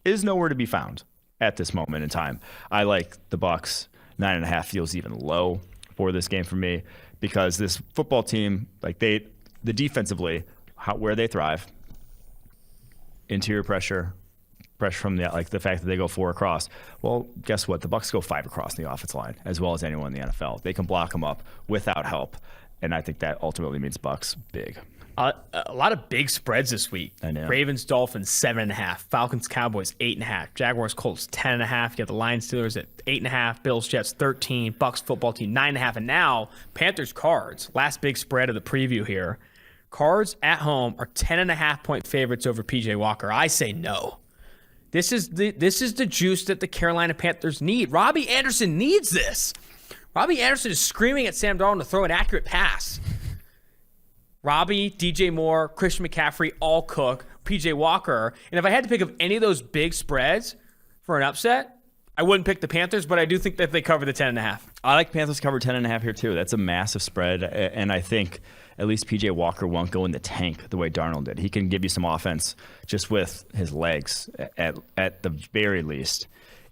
is nowhere to be found at this moment in time. I like the Bucs. 9.5 feels even low for this game for me because this football team, like the defensively, where they thrive, interior pressure from the fact that they go 4 across. Well, guess what? The Bucs go 5 across the offensive line as well as anyone in the NFL. They can block them up without help, and I think that ultimately means Bucs big. A lot of big spreads this week. I know. Ravens-Dolphins 7.5, Falcons-Cowboys 8.5, Jaguars-Colts 10.5. You have the Lions-Steelers at 8.5, Bills-Jets 13, Bucs football team 9.5, and now Panthers-Cards. Last big spread of the preview here. Cards at home are 10.5-point favorites over PJ Walker. I say no. This is the juice that the Carolina Panthers need. Robbie Anderson needs this. Robbie Anderson is screaming at Sam Darnold to throw an accurate pass. Robbie, DJ Moore, Christian McCaffrey, all cook, PJ Walker. And if I had to pick up any of those big spreads for an upset, I wouldn't pick the Panthers, but I do think that they cover the 10.5. I like Panthers cover 10.5 here too. That's a massive spread, and I think at least PJ Walker won't go in the tank the way Darnold did. He can give you some offense just with his legs at the very least.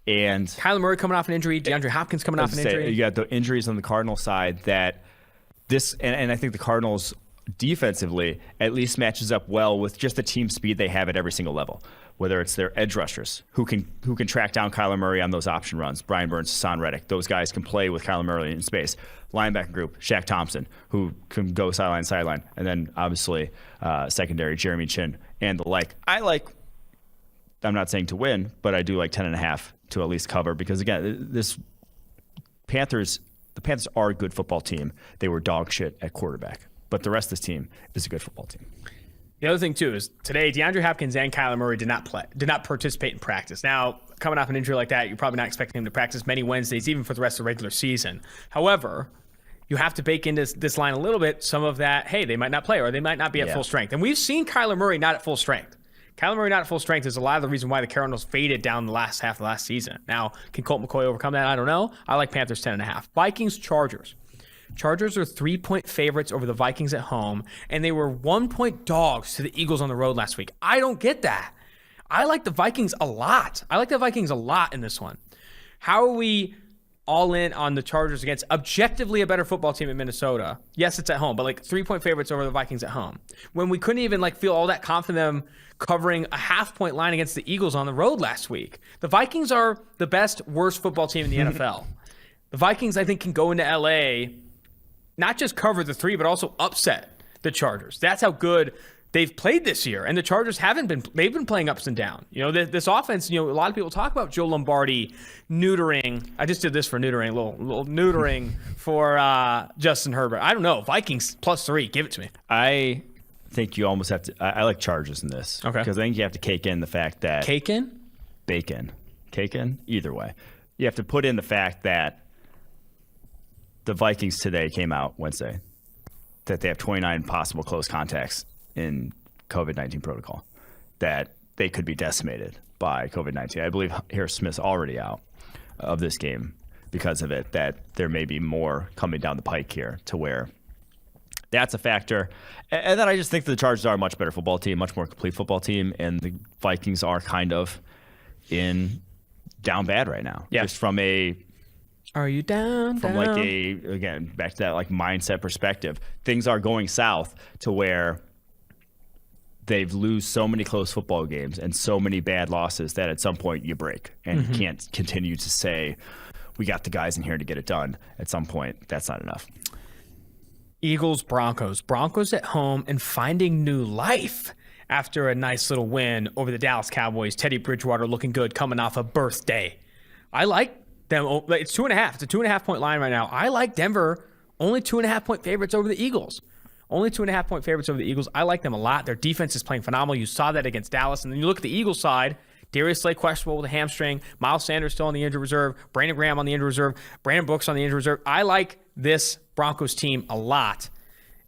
And Kyler Murray coming off an injury, DeAndre Hopkins coming off an injury. You got the injuries on the Cardinals side that this, and I think the Cardinals defensively at least matches up well with just the team speed they have at every single level. Whether it's their edge rushers who can track down Kyler Murray on those option runs, Brian Burns, Hassan Reddick, those guys can play with Kyler Murray in space. Linebacker group, Shaq Thompson, who can go sideline, and then obviously secondary, Jeremy Chin and the like. I'm not saying to win, but I do like 10.5 to at least cover because again, the Panthers are a good football team. They were dog shit at quarterback, but the rest of this team is a good football team. The other thing, too, is today DeAndre Hopkins and Kyler Murray did not participate in practice. Now, coming off an injury like that, you're probably not expecting him to practice many Wednesdays, even for the rest of the regular season. However, you have to bake into this line a little bit some of that, hey, they might not play or they might not be at full strength. And we've seen Kyler Murray not at full strength. Kyler Murray not at full strength is a lot of the reason why the Cardinals faded down the last half of last season. Now, can Colt McCoy overcome that? I don't know. I like Panthers 10.5. Vikings-Chargers. Chargers are 3-point favorites over the Vikings at home, and they were 1-point dogs to the Eagles on the road last week. I don't get that. I like the Vikings a lot. In this one. How are we all in on the Chargers against objectively a better football team in Minnesota? Yes, it's at home, but 3-point favorites over the Vikings at home. When we couldn't even feel all that confident in them covering a half-point line against the Eagles on the road last week. The Vikings are the worst football team in the NFL. The Vikings, I think, can go into L.A., not just cover the 3, but also upset the Chargers. That's how good they've played this year. And the Chargers they've been playing ups and downs. This offense, a lot of people talk about Joe Lombardi neutering. I just did this for neutering, a little neutering for Justin Herbert. I don't know. Vikings +3, give it to me. I think you almost have to, I like Chargers in this. Okay. Because I think you have to cake in the fact that. Cake in? Bacon. Cake in? Either way. You have to put in the fact that the Vikings today came out Wednesday that they have 29 possible close contacts in COVID-19 protocol, that they could be decimated by COVID-19. I believe Harris Smith's already out of this game because of it, that there may be more coming down the pike here to where that's a factor. And then I just think the Chargers are a much better football team, much more complete football team, and the Vikings are kind of down bad right now. Yeah. Just from a Are you down? From again, back to that mindset perspective, things are going south to where they've lose so many close football games and so many bad losses that at some point you break and you can't continue to say, we got the guys in here to get it done. At some point, that's not enough. Eagles-Broncos. Broncos at home and finding new life after a nice little win over the Dallas Cowboys. Teddy Bridgewater looking good coming off a birthday. I like them. It's 2.5. It's a 2.5-point line right now. I like Denver. Only 2.5-point favorites over the Eagles. Only 2.5-point favorites over the Eagles. I like them a lot. Their defense is playing phenomenal. You saw that against Dallas. And then you look at the Eagles side. Darius Slay questionable with a hamstring. Miles Sanders still on the injured reserve. Brandon Graham on the injured reserve. Brandon Brooks on the injured reserve. I like this Broncos team a lot.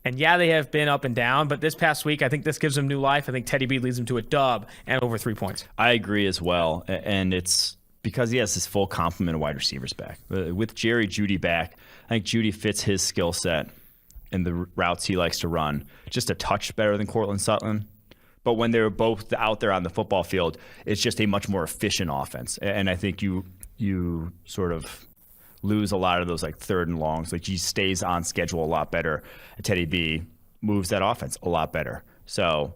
And yeah, they have been up and down, but this past week, I think this gives them new life. I think Teddy B leads them to a dub and over 3 points. I agree as well. And it's because he has his full complement of wide receivers back. With Jerry Jeudy back, I think Jeudy fits his skill set and the routes he likes to run just a touch better than Courtland Sutton. But when they're both out there on the football field, it's just a much more efficient offense. And I think you sort of lose a lot of those like third and longs. Like he stays on schedule a lot better. Teddy B moves that offense a lot better. So,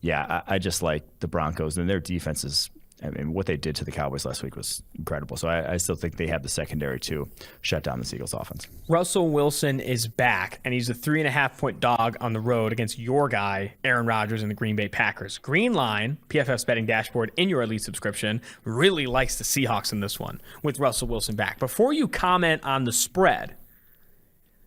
yeah, I just like the Broncos and their defenses. I mean, what they did to the Cowboys last week was incredible. So I still think they have the secondary to shut down the Eagles offense. Russell Wilson is back, and he's a 3.5-point dog on the road against your guy, Aaron Rodgers and the Green Bay Packers. Green Line, PFF's betting dashboard in your Elite subscription, really likes the Seahawks in this one with Russell Wilson back. Before you comment on the spread,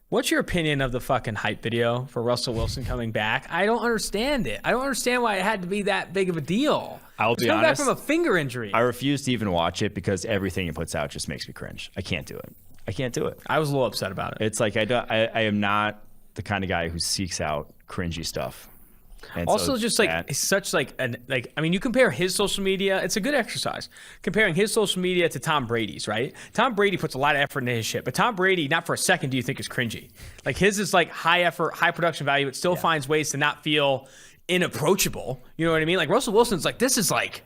what's your opinion of the fucking hype video for Russell Wilson coming back? I don't understand it. I don't understand why it had to be that big of a deal. I'll be honest. honest. Back from a finger injury. I refuse to even watch it because everything he puts out just makes me cringe. I can't do it. I can't do it. I was a little upset about it. It's like I am not the kind of guy who seeks out cringy stuff. And also, so just like such like I mean, you compare his social media. It's a good exercise comparing his social media to Tom Brady's. Right? Tom Brady puts a lot of effort into his shit, but Tom Brady, not for a second do you think is cringy. Like his is like high effort, high production value. It still finds ways to not feel inapproachable. You know what I mean? Like Russell Wilson's like, this is like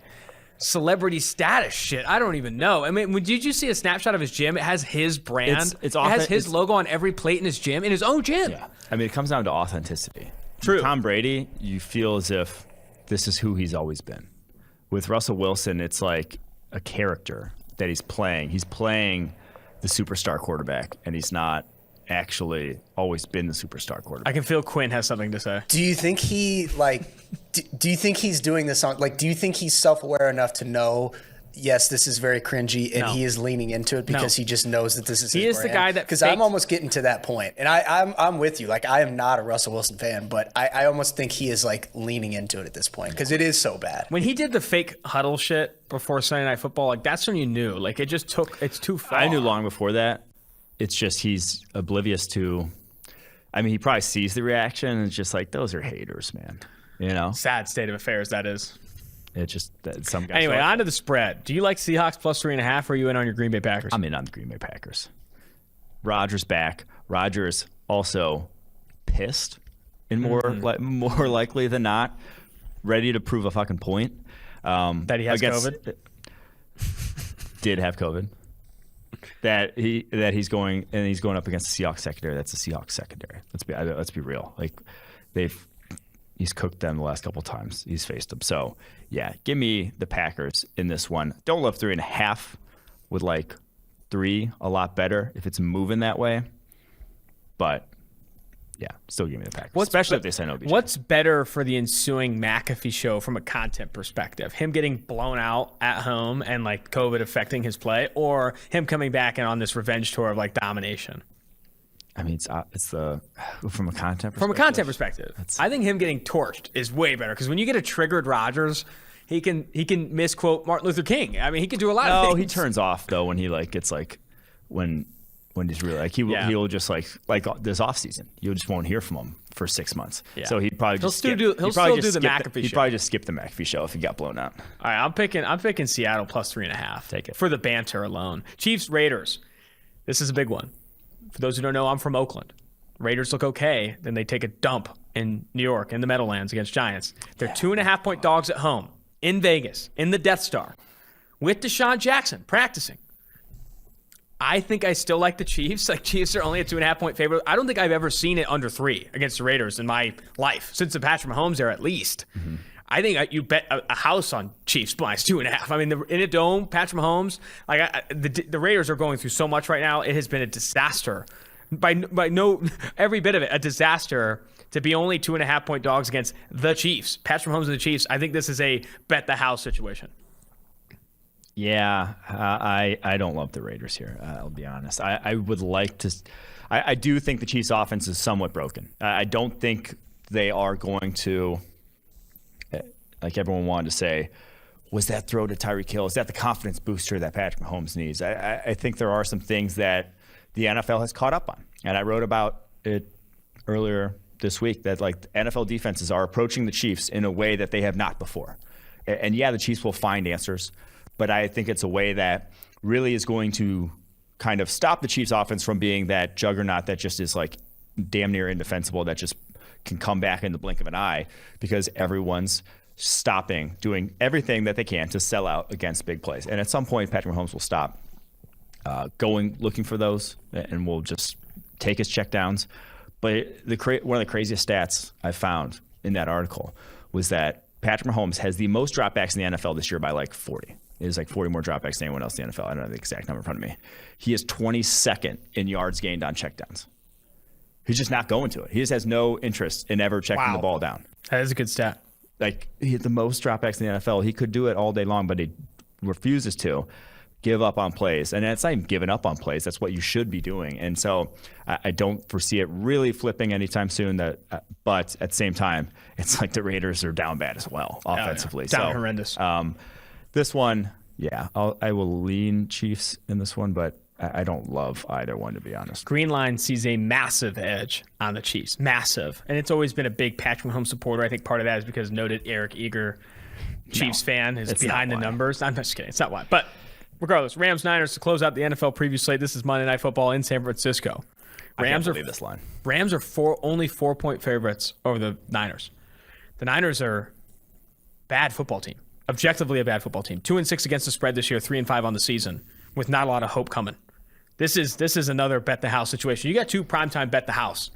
celebrity status shit. I don't even know. I mean, did you see a snapshot of his gym? It has his brand. It has his logo on every plate in his gym, in his own gym. Yeah. I mean, it comes down to authenticity. True. With Tom Brady, you feel as if this is who he's always been. With Russell Wilson, it's like a character that he's playing. He's playing the superstar quarterback, and he's not actually always been the superstar quarterback. I can feel Quinn has something to say. Do you think he do you think he's doing this on do you think he's self-aware enough to know, yes, this is very cringy, and he is leaning into it because he just knows that this is his brand? The guy that because I'm almost getting to that point, and I'm with you. Like I am not a Russell Wilson fan, but I almost think he is like leaning into it at this point because it is so bad. When he did the fake huddle shit before Sunday Night Football, like that's when you knew. Like it's too far. I knew long before that. It's just he's oblivious to. I mean, he probably sees the reaction and it's just like, those are haters, man. You know, sad state of affairs that is. It's just that some guys. Anyway, on to the spread. Do you like Seahawks plus 3.5, or are you in on your Green Bay Packers? I'm in on the Green Bay Packers. Rodgers back. Rodgers also pissed, and more likely than not, ready to prove a fucking point. That he has COVID. Did have COVID. That he's going up against the Seahawks secondary. That's the Seahawks secondary. Let's be real. Like he's cooked them the last couple of times he's faced them. So yeah, give me the Packers in this one. Don't love 3.5. Would like 3 a lot better if it's moving that way. But yeah, still give me the Packers. Especially if they sign OBJ. What's better for the ensuing McAfee show from a content perspective? Him getting blown out at home and like COVID affecting his play, or him coming back and on this revenge tour of like domination? I mean, it's the from a content perspective. From a content perspective, I think him getting torched is way better because when you get a triggered Rodgers, he can misquote Martin Luther King. I mean, he can do a lot of things. No, he turns off though when he like gets like when he's really like he'll just like this offseason, you just won't hear from him for 6 months. Yeah. So he'll still do the McAfee show. He'd probably just skip the McAfee show if he got blown out. All right, I'm picking Seattle plus 3.5. Take it for the banter alone. Chiefs Raiders. This is a big one. For those who don't know, I'm from Oakland. Raiders look okay, then they take a dump in New York in the Meadowlands against Giants. They're 2.5-point dogs at home in Vegas in the Death Star with Deshaun Jackson practicing. I think I still like the Chiefs. Like Chiefs are only a 2.5-point favorite. I don't think I've ever seen it under 3 against the Raiders in my life since the Patrick Mahomes era, at least. Mm-hmm. I think you bet a house on Chiefs minus 2.5. I mean, in a dome, Patrick Mahomes, like the Raiders are going through so much right now. It has been a disaster. By no every bit of it, a disaster to be only 2.5-point dogs against the Chiefs. Patrick Mahomes and the Chiefs. I think this is a bet the house situation. Yeah, I don't love the Raiders here. I'll be honest. I would like to. I do think the Chiefs' offense is somewhat broken. I don't think they are going to. Like everyone wanted to say, was that throw to Tyreek Hill? Is that the confidence booster that Patrick Mahomes needs? I think there are some things that the NFL has caught up on. And I wrote about it earlier this week that like NFL defenses are approaching the Chiefs in a way that they have not before. And yeah, the Chiefs will find answers, but I think it's a way that really is going to kind of stop the Chiefs offense from being that juggernaut that just is like damn near indefensible, that just can come back in the blink of an eye, because everyone's stopping, doing everything that they can to sell out against big plays. And at some point, Patrick Mahomes will stop looking for those, and will just take his checkdowns. But one of the craziest stats I found in that article was that Patrick Mahomes has the most dropbacks in the NFL this year by like 40. It is like 40 more dropbacks than anyone else in the NFL. I don't have the exact number in front of me. He is 22nd in yards gained on checkdowns. He's just not going to it. He just has no interest in ever checking the ball down. That is a good stat. Like, he had the most dropbacks in the NFL. He could do it all day long, but he refuses to give up on plays. And it's not even giving up on plays. That's what you should be doing. And so I don't foresee it really flipping anytime soon. But at the same time, it's like the Raiders are down bad as well offensively. Down horrendous. This one, yeah, I will lean Chiefs in this one, but I don't love either one, to be honest. Green Line sees a massive edge on the Chiefs. Massive. And it's always been a big Patrick Mahomes supporter. I think part of that is because noted Eric Eager, Chiefs fan, is behind the numbers. I'm just kidding. It's not why. But regardless, Rams-Niners to close out the NFL preview slate. This is Monday Night Football in San Francisco. I can't believe this line. Rams are only 4-point favorites over the Niners. The Niners are a bad football team. Objectively a bad football team. 2-6 against the spread this year, 3-5 on the season, with not a lot of hope coming. This is another bet the house situation. You got two primetime bet the house.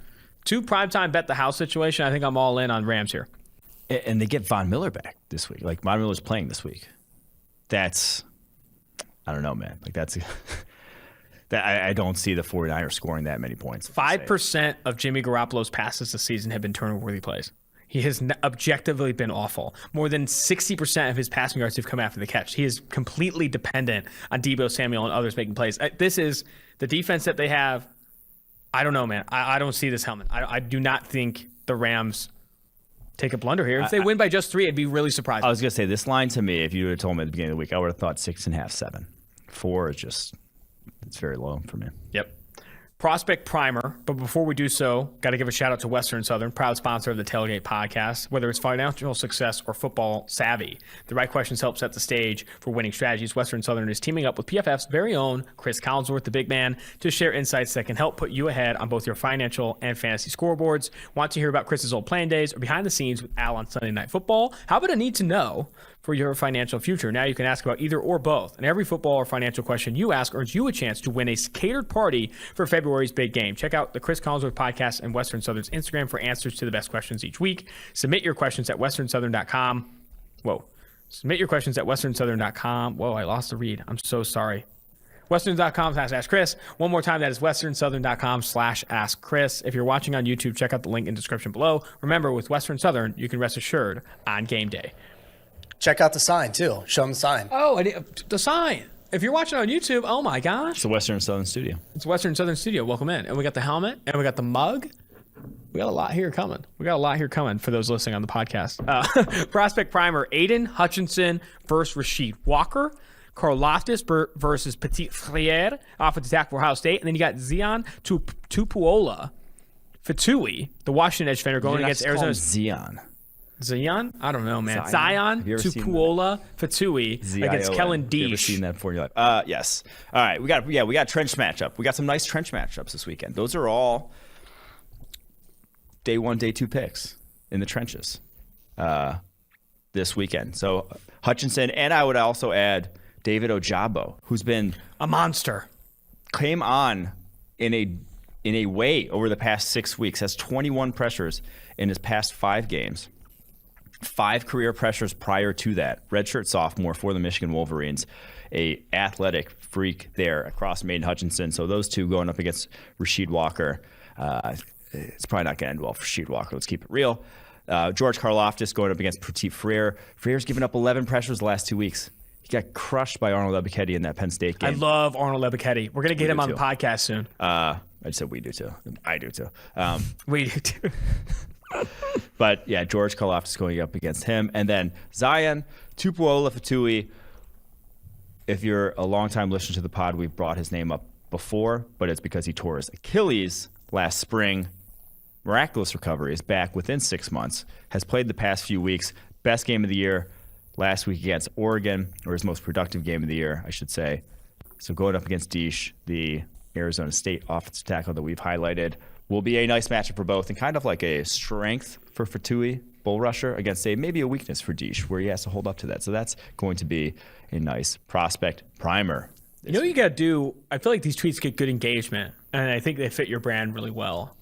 Situation. I think I'm all in on Rams here. And they get Von Miller back this week. Like, Von Miller's playing this week. That's, I don't know, man. Like, that's I don't see the 49ers scoring that many points. 5% of Jimmy Garoppolo's passes this season have been turnover-worthy plays. He has objectively been awful. More than 60% of his passing yards have come after the catch. He is completely dependent on Deebo Samuel and others making plays. This is the defense that they have. I don't know, man. I don't see this helmet. I do not think the Rams take a blunder here. If they win by just 3, I'd be really surprised. I was going to say, this line to me, if you would have told me at the beginning of the week, I would have thought 6.5, 7. 4 is just, it's very low for me. Yep. Prospect Primer, but before we do so, got to give a shout out to Western Southern, proud sponsor of the Tailgate Podcast. Whether it's financial success or football savvy, the right questions help set the stage for winning strategies. Western Southern is teaming up with PFF's very own Cris Collinsworth, the big man, to share insights that can help put you ahead on both your financial and fantasy scoreboards. Want to hear about Chris's old playing days or behind the scenes with Al on Sunday Night Football? How about a need to know for your financial future? Now you can ask about either or both, and every football or financial question you ask earns you a chance to win a catered party for February's big game. Check out the Cris Collinsworth podcast and Western Southern's Instagram for answers to the best questions each week. Submit your questions at westernsouthern.com. Submit your questions at westernsouthern.com. Whoa, I lost the read. I'm so sorry. Westerns.com/askchris. One more time, that is westernsouthern.com/askchris. If you're watching on YouTube, check out the link in the description below. Remember, with Western Southern, you can rest assured on game day. Check out the sign, too. Show them the sign. Oh, the sign. If you're watching on YouTube, oh my gosh. It's the Western Southern studio. It's Western Southern studio. Welcome in. And we got the helmet, and we got the mug. We got a lot here coming. For those listening on the podcast. Prospect Primer, Aiden Hutchinson versus Rasheed Walker. Carl Loftus versus Petit Frere, offensive tackle for Ohio State. And then you got Zion Tupuola Fatui, the Washington edge defender, going against Arizona. Zion? I don't know, man. Zion Tupuola Fatui against Kellen Deesh. You ever seen that before in your life? Yes. All right. We got trench matchup. We got some nice trench matchups this weekend. Those are all day 1, day 2 picks in the trenches this weekend. So Hutchinson, and I would also add David Ojabo, who's been a monster. Came on in a way over the past 6 weeks, has 21 pressures in his past 5 games. 5 career pressures prior to that. Redshirt sophomore for the Michigan Wolverines. A athletic freak there across Maiden Hutchinson. So those two going up against Rasheed Walker. It's probably not going to end well for Rasheed Walker. Let's keep it real. George Karlaftis going up against Petit Frere. Frere's given up 11 pressures the last 2 weeks. He got crushed by Arnold Ebiketie in that Penn State game. I love Arnold Ebiketie. We're going to get him on the podcast soon. I just said we do too. I do too. We do too. But yeah, George Karlaftis going up against him. And then Zion Tupuola Fatui. If you're a longtime listener to the pod, we've brought his name up before, but it's because he tore his Achilles last spring. miraculous recovery, is back within 6 months, has played the past few weeks. Best game of the year last week against Oregon, or his most productive game of the year, I should say. So going up against Deesh, the Arizona State offensive tackle that we've highlighted, will be a nice matchup for both, and kind of like a strength for Fatui, bull rusher, against maybe a weakness for Deesh, where he has to hold up to that. So that's going to be a nice prospect primer. You know what you got to do? I feel like these tweets get good engagement, and I think they fit your brand really well.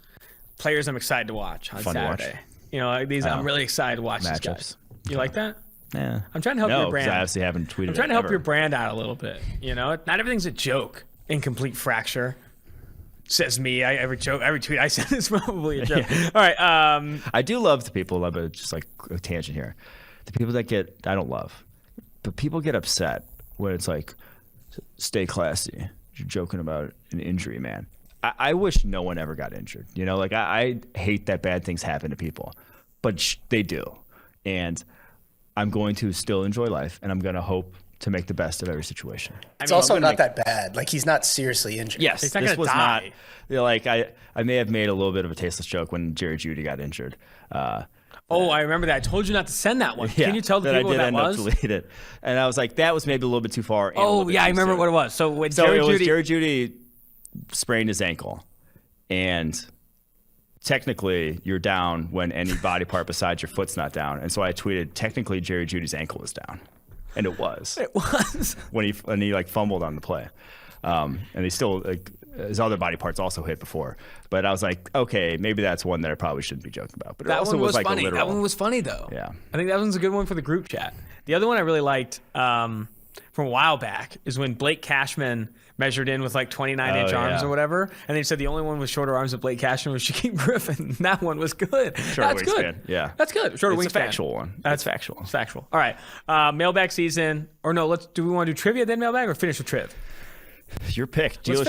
Players I'm excited to watch on Saturday. You know, like I'm really excited to watch these guys. You like that? Yeah. I'm trying to help your brand. I obviously haven't tweeted. I'm trying to help your brand out a little bit. You know, not everything's a joke. Incomplete fracture. Says me. Every tweet I send is probably a joke. Yeah. All right. I do love the people. Just like a tangent here. The people that I don't love, but people get upset when it's like, stay classy. You're joking about an injury, man. I wish no one ever got injured. You know, like I hate that bad things happen to people, but they do. And I'm going to still enjoy life, and I'm going to hope to make the best of every situation. It's also not that bad. Like, he's not seriously injured. Yes, he's not this was die. Not. You know, like I may have made a little bit of a tasteless joke when Jerry Jeudy got injured. I remember that. I told you not to send that one. Yeah, Can you tell the people what that was? I did end up deleting it, and I was like, that was maybe a little bit too far. Oh yeah, I remember what it was. So Jerry Jeudy sprained his ankle, and technically you're down when any body part besides your foot's not down. And so I tweeted, technically Jerry Jeudy's ankle was down. And it was. It was. when he like fumbled on the play. And he still, like, his other body parts also hit before. But I was like, okay, maybe that's one that I probably shouldn't be joking about. But it also was like funny. A literal. That one was funny, though. Yeah. I think that one's a good one for the group chat. The other one I really liked from a while back is when Blake Cashman measured in with like 29-inch arms or whatever. And they said the only one with shorter arms than Blake Cashman was Shaquem Griffin. That one was good. Shorter That's wingspan. good. Yeah. That's good. Shorter wingspan. It's a factual one. That's factual. It's factual. All right. Mailbag season. Or no, do we want to do trivia then mailbag or finish with Triv? Your pick. Let's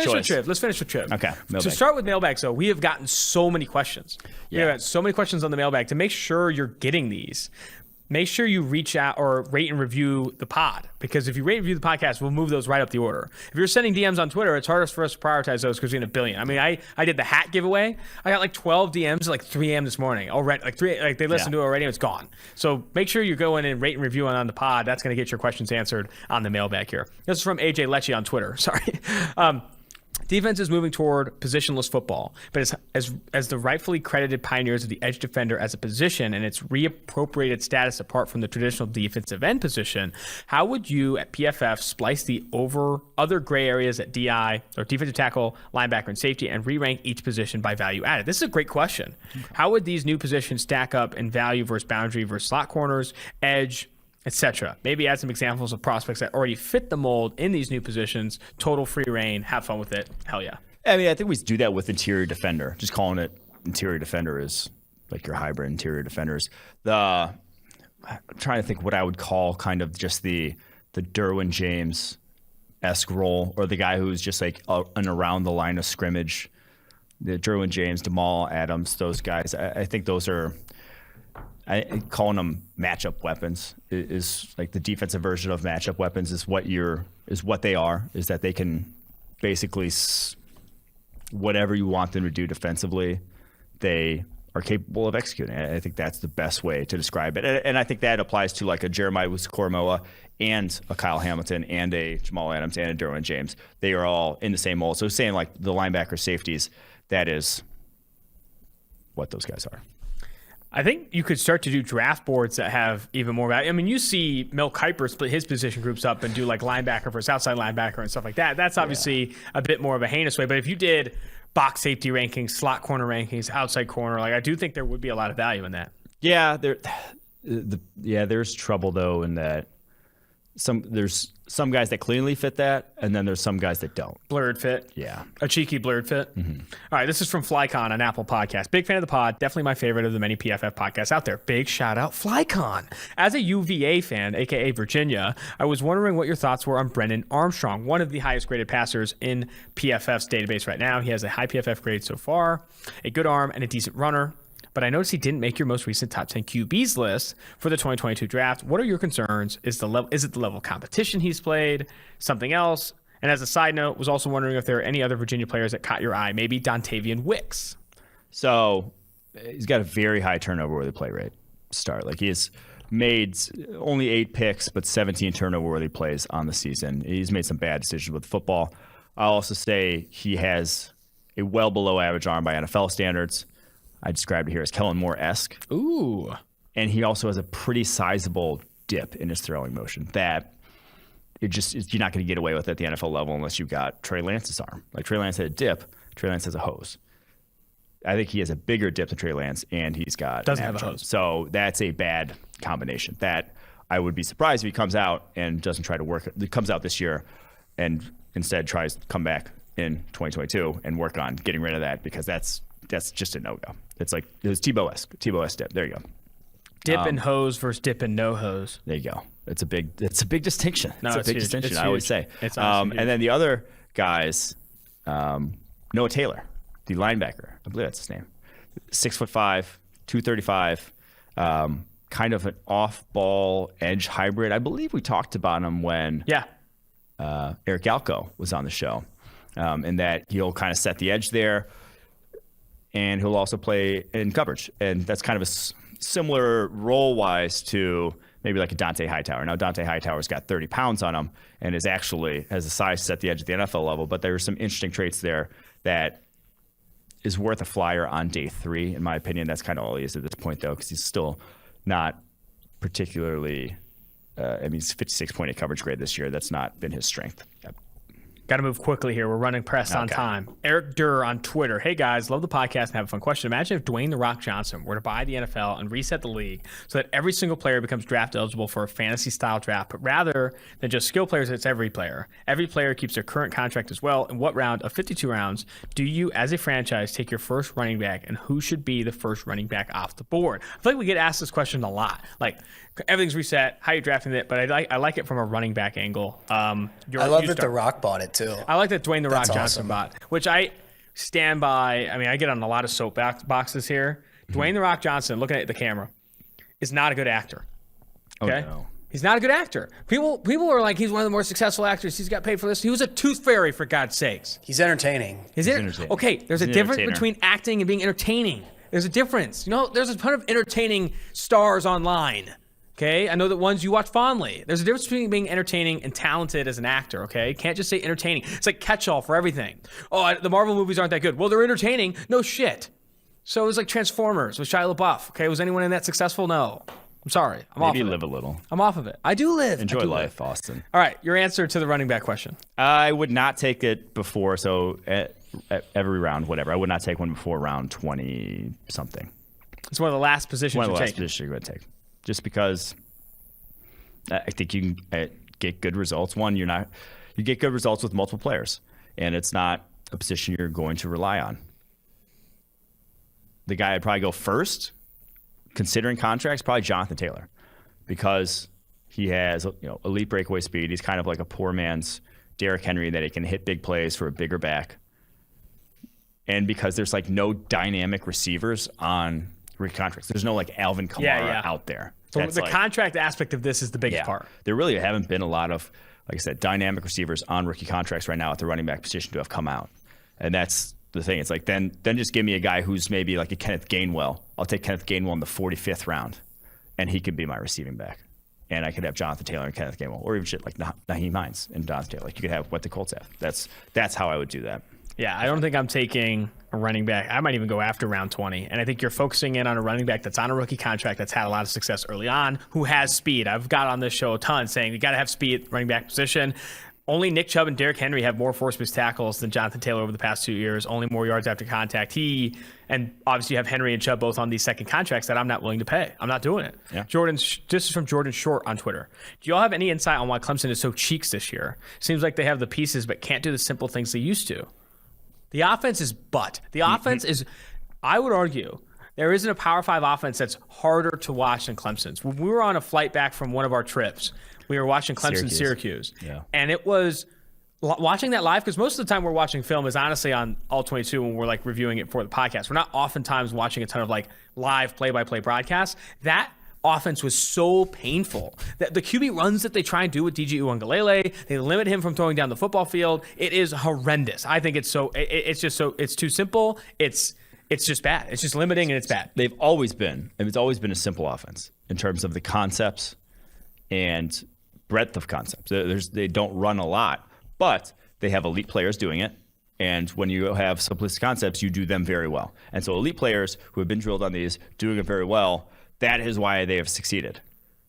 finish with Triv. Okay. Mailbag. To start with mailbag, so we have gotten so many questions. Yeah. We have got so many questions on the mailbag. To make sure you're getting these, make sure you reach out or rate and review the pod, because if you rate and review the podcast, we'll move those right up the order. If you're sending DMs on Twitter, it's hardest for us to prioritize those because we have a billion. I mean, I did the hat giveaway. I got like 12 DMs at like 3 a.m. this morning already. Like they listened to it already and it's gone. So make sure you go in and rate and review on the pod. That's going to get your questions answered on the mailbag here. This is from AJ Lecce on Twitter. Sorry. Defense is moving toward positionless football, but as the rightfully credited pioneers of the edge defender as a position and its reappropriated status apart from the traditional defensive end position, how would you at PFF splice the other gray areas at DI or defensive tackle, linebacker, and safety and re-rank each position by value added? This is a great question. Okay. How would these new positions stack up in value versus boundary versus slot corners, edge, etc.? Maybe add some examples of prospects that already fit the mold in these new positions. Total free reign. Have fun with it. Hell yeah. I mean, I think we do that with interior defender. Just calling it interior defender is like your hybrid interior defenders. I'm trying to think what I would call kind of just the Derwin James-esque role, or the guy who's just like an around the line of scrimmage. The Derwin James, Jamal Adams, those guys. I think those are... calling them matchup weapons is like the defensive version of matchup weapons is what they are, is that they can basically whatever you want them to do defensively, they are capable of executing. I think that's the best way to describe it. And I think that applies to like a Jeremiah Wusu-Koramoah and a Kyle Hamilton and a Jamal Adams and a Derwin James. They are all in the same mold. So saying like the linebacker safeties, that is what those guys are. I think you could start to do draft boards that have even more value. I mean, you see Mel Kiper split his position groups up and do like linebacker versus outside linebacker and stuff like that. That's obviously a bit more of a heinous way. But if you did box safety rankings, slot corner rankings, outside corner, like I do think there would be a lot of value in that. Yeah, there's trouble though in that there's some guys that cleanly fit that, and then there's some guys that don't. Blurred fit. Yeah. A cheeky blurred fit. Mm-hmm. All right, this is from Flycon on Apple Podcasts. Big fan of the pod. Definitely my favorite of the many PFF podcasts out there. Big shout out, Flycon. As a UVA fan, a.k.a. Virginia, I was wondering what your thoughts were on Brennan Armstrong, one of the highest graded passers in PFF's database right now. He has a high PFF grade so far, a good arm, and a decent runner. But I noticed he didn't make your most recent top 10 QBs list for the 2022 draft. What are your concerns? Is it the level of competition he's played? Something else? And as a side note, was also wondering if there are any other Virginia players that caught your eye. Maybe Dontavian Wicks. So he's got a very high turnover worthy play rate start. Like, he has made only 8 picks, but 17 turnover worthy plays on the season. He's made some bad decisions with football. I'll also say he has a well below average arm by NFL standards. I described it here as Kellen Moore-esque. Ooh. And he also has a pretty sizable dip in his throwing motion that you're not going to get away with at the NFL level unless you've got Trey Lance's arm. Like, Trey Lance had a dip, Trey Lance has a hose. I think he has a bigger dip than Trey Lance, and he's got doesn't have a hose. So that's a bad combination. That I would be surprised if he comes out and doesn't try to work. He comes out this year and instead tries to come back in 2022 and work on getting rid of that, because that's just a no-go. It's like it was Tebow-esque dip. There you go. Dip and hose versus dip and no hose. There you go. It's a big distinction. No, it's a big huge. distinction. It's I always huge. say. It's and then the other guys, Noah Taylor, the linebacker. I believe that's his name. 6'5", 235. Kind of an off-ball edge hybrid. I believe we talked about him when Eric Galko was on the show, and that he'll kind of set the edge there, and he'll also play in coverage. And that's kind of a similar role-wise to maybe like a Dante Hightower. Now, Dante Hightower's got 30 pounds on him and has the size to set the edge at the NFL level, but there are some interesting traits there that is worth a flyer on day 3, in my opinion. That's kind of all he is at this point, though, because he's still not particularly he's 56.8 coverage grade this year. That's not been his strength. Got to move quickly here. We're running press on time. Eric Durr on Twitter. Hey, guys, love the podcast and have a fun question. Imagine if Dwayne "The Rock" Johnson were to buy the NFL and reset the league so that every single player becomes draft eligible for a fantasy-style draft, but rather than just skill players, it's every player. Every player keeps their current contract as well. In what round of 52 rounds do you, as a franchise, take your first running back, and who should be the first running back off the board? I feel like we get asked this question a lot. Like, everything's reset. How are you drafting it? But I like it from a running back angle. I love that The Rock bought it too. I like that Dwayne "The Rock" Johnson awesome. bought, which I stand by. I mean, I get on a lot of soapboxes here. Dwayne "The Rock" Johnson, looking at the camera, is not a good actor. Okay? Oh, no. He's not a good actor. People are like, he's one of the more successful actors. He's got paid for this. He was a tooth fairy, for God's sakes. He's entertaining. Entertaining. Okay, there's He's a an difference entertainer. between acting and being entertaining. There's a difference. You know, there's a ton of entertaining stars online. Okay, I know that ones you watch fondly. There's a difference between being entertaining and talented as an actor, okay? Can't just say entertaining. It's like catch-all for everything. Oh, the Marvel movies aren't that good. Well, they're entertaining. No shit. So it was like Transformers with Shia LaBeouf, okay? Was anyone in that successful? No. I'm sorry. I'm off of it. Maybe live a little. I'm off of it. I do live. Enjoy I do life, live. Austin. All right, your answer to the running back question. I would not take it before, so at every round, whatever. I would not take one before round 20-something. It's one of the last positions One of you're the last taking. positions you're going to take. Just because I think you can get good results. One, you get good results with multiple players, and it's not a position you're going to rely on. The guy I'd probably go first, considering contracts, probably Jonathan Taylor, because he has elite breakaway speed. He's kind of like a poor man's Derrick Henry, that he can hit big plays for a bigger back. And because there's like no dynamic receivers on rookie contracts, there's no like Alvin Kamara out there. So the contract aspect of this is the biggest part. There really haven't been a lot of, like I said, dynamic receivers on rookie contracts right now at the running back position to have come out. And that's the thing. It's like then just give me a guy who's maybe like a Kenneth Gainwell. I'll take Kenneth Gainwell in the 45th round, and he could be my receiving back. And I could have Jonathan Taylor and Kenneth Gainwell, or even shit like Naheem Hines and Jonathan Taylor. Like you could have what the Colts have. That's how I would do that. Yeah, I don't think I'm taking a running back. I might even go after round 20. And I think you're focusing in on a running back that's on a rookie contract, that's had a lot of success early on, who has speed. I've got on this show a ton saying you got to have speed at running back position. Only Nick Chubb and Derrick Henry have more forced missed tackles than Jonathan Taylor over the past 2 years, only more yards after contact. And obviously you have Henry and Chubb both on these second contracts that I'm not willing to pay. I'm not doing it. Yeah. This is from Jordan Short on Twitter. Do y'all have any insight on why Clemson is so cheeks this year? Seems like they have the pieces but can't do the simple things they used to. The offense is The offense is, I would argue, there isn't a Power 5 offense that's harder to watch than Clemson's. When we were on a flight back from one of our trips, we were watching Clemson-Syracuse. Yeah. And it was watching that live, because most of the time we're watching film is honestly on All 22 when we're like reviewing it for the podcast. We're not oftentimes watching a ton of like live play-by-play broadcasts. That offense was so painful. The QB runs that they try and do with DJ Uiagalelei, they limit him from throwing down the football field. It is horrendous. I think it's just so it's too simple. It's It's just bad. It's just limiting, and it's bad. It's always been a simple offense in terms of the concepts and breadth of concepts. They don't run a lot, but they have elite players doing it. And when you have simplistic concepts, you do them very well. And so elite players who have been drilled on these, doing it very well, that is why they have succeeded.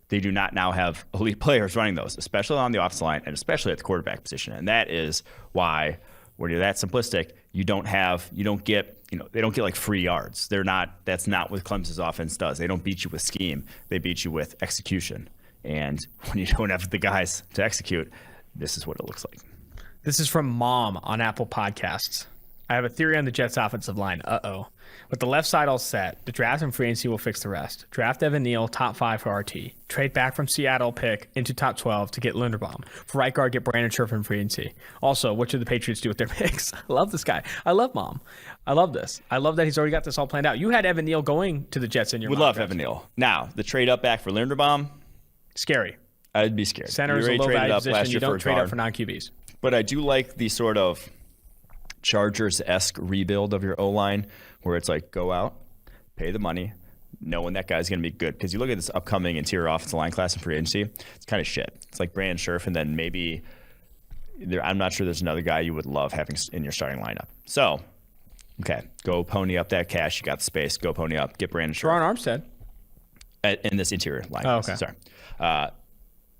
They do not now have elite players running those, especially on the offensive line and especially at the quarterback position. And that is why when you're that simplistic, they don't get like free yards. That's not what Clemson's offense does. They don't beat you with scheme. They beat you with execution. And when you don't have the guys to execute, this is what it looks like. This is from Mom on Apple Podcasts. I have a theory on the Jets' offensive line. With the left side all set, the draft and free agency will fix the rest. Draft Evan Neal, top 5 for RT. Trade back from Seattle pick into top 12 to get Linderbaum. For right guard, get Brandon Scherf in free agency. Also, what should the Patriots do with their picks? I love this guy. I love Mom. I love this. I love that he's already got this all planned out. You had Evan Neal going to the Jets in your Would love Evan Neal. Now, the trade up back for Linderbaum, scary. I'd be scared. Center is a low value position. You don't trade up for non-QBs. But I do like the sort of Chargers-esque rebuild of your O-line where it's like go out, pay the money, knowing that guy's going to be good. Because you look at this upcoming interior offensive line class in free agency, it's kind of shit. It's like Brandon Scherf and then maybe I'm not sure there's another guy you would love having in your starting lineup. So, okay, go pony up that cash. You got the space. Go pony up. Get Brandon Scherf. Ron Armstead. In this interior line. Oh, okay. Sorry.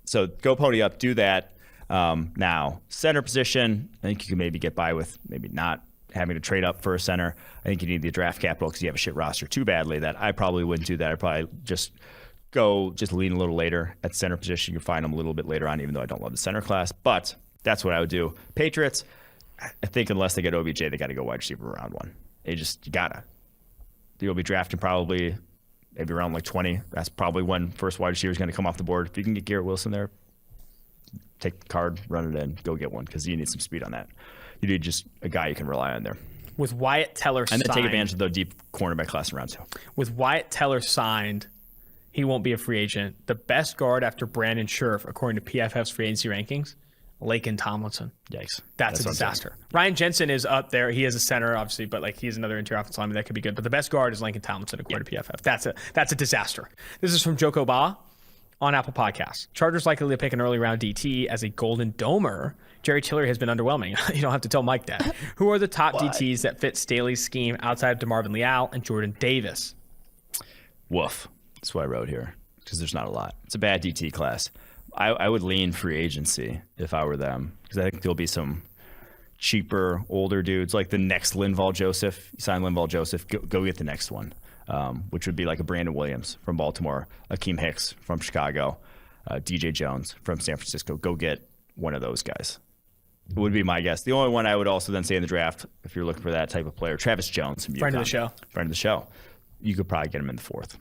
So go pony up. Do that. Now, center position, I think you can maybe get by with maybe not having to trade up for a center. I think you need the draft capital because you have a shit roster too badly that I probably wouldn't do that. I'd probably just lean a little later at center position. You can find them a little bit later on, even though I don't love the center class. But that's what I would do. Patriots, I think unless they get OBJ, they got to go wide receiver round 1. You gotta. You'll be drafting probably maybe around like 20. That's probably when first wide receiver is going to come off the board. If you can get Garrett Wilson there, take the card, run it in, go get one because you need some speed on that. You need just a guy you can rely on there. With Wyatt Teller signed. And then take advantage of the deep cornerback class in round 2. With Wyatt Teller signed, he won't be a free agent. The best guard after Brandon Scherf, according to PFF's free agency rankings, Laken Tomlinson. Yikes. That's a disaster. Ryan Jensen is up there. He is a center, obviously, but like he's another interior offensive lineman that could be good. But the best guard is Laken Tomlinson, according to PFF. That's a disaster. This is from Joko Ba on Apple Podcasts. Chargers likely to pick an early round DT as a Golden Domer. Jerry Tillery has been underwhelming. You don't have to tell Mike that. Who are the top DTs that fit Staley's scheme outside of DeMarvin Leal and Jordan Davis? Woof. That's what I wrote here because there's not a lot. It's a bad DT class. I would lean free agency if I were them because I think there'll be some cheaper, older dudes like the next Linval Joseph. You sign Linval Joseph, go get the next one, which would be like a Brandon Williams from Baltimore, Akeem Hicks from Chicago, DJ Jones from San Francisco. Go get one of those guys. It would be my guess. The only one I would also then say in the draft, if you're looking for that type of player, Travis Jones from UConn. Friend of the show. Friend of the show. You could probably get him in the 4th.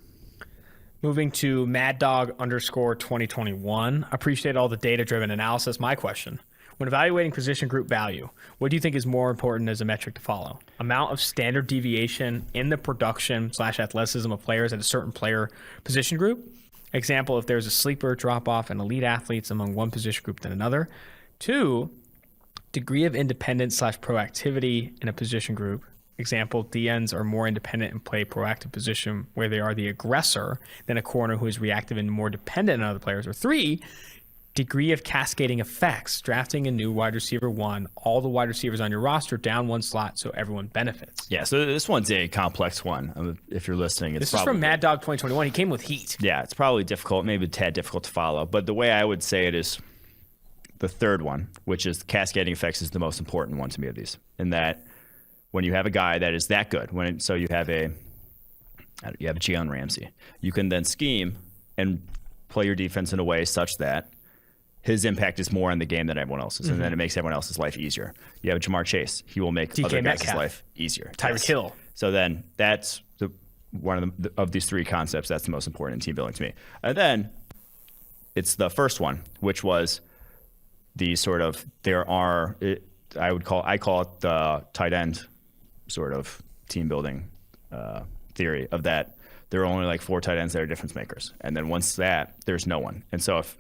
Moving to MadDog_2021. Appreciate all the data-driven analysis. My question: when evaluating position group value, what do you think is more important as a metric to follow? Amount of standard deviation in the production/athleticism of players at a certain player position group. Example: if there's a sleeper drop-off in elite athletes among one position group than another. 2, degree of independence/proactivity in a position group. Example, DNs are more independent and play proactive position where they are the aggressor than a corner who is reactive and more dependent on other players. Or 3, degree of cascading effects, drafting a new wide receiver 1, all the wide receivers on your roster down one slot so everyone benefits. Yeah, so this one's a complex one. If you're listening, this is from MadDog2021. He came with heat. Yeah, it's probably difficult, maybe a tad difficult to follow. But the way I would say it is the third one, which is cascading effects, is the most important one to me of these. In that when you have a guy that is that good, so you have a Jalen Ramsey, you can then scheme and play your defense in a way such that his impact is more on the game than everyone else's, and then it makes everyone else's life easier. You have Jamar Chase; he will make other guys' life easier. Tyreek Hill. So then that's one of these 3 concepts that's the most important in team building to me. And then it's the first one, which was the sort of I call it the tight end sort of team building theory of that. There are only like 4 tight ends that are difference makers, and then once that, there's no one. And so if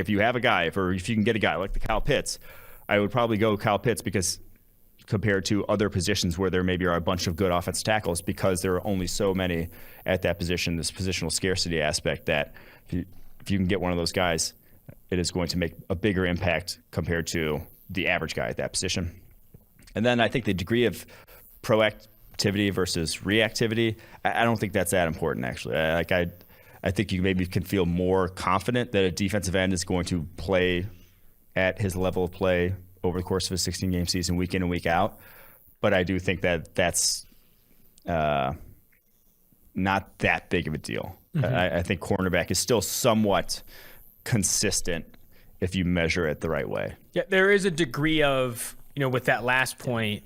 you have a guy, if you can get a guy like the Kyle Pitts, I would probably go Kyle Pitts because compared to other positions where there maybe are a bunch of good offensive tackles, because there are only so many at that position, this positional scarcity aspect, that if you can get one of those guys, it is going to make a bigger impact compared to the average guy at that position. And then I think the degree of proactivity versus reactivity, I don't think that's that important, actually. I think you maybe can feel more confident that a defensive end is going to play at his level of play over the course of a 16-game season, week in and week out. But I do think that that's not that big of a deal. I think cornerback is still somewhat consistent if you measure it the right way. Yeah, there is a degree of, with that last point,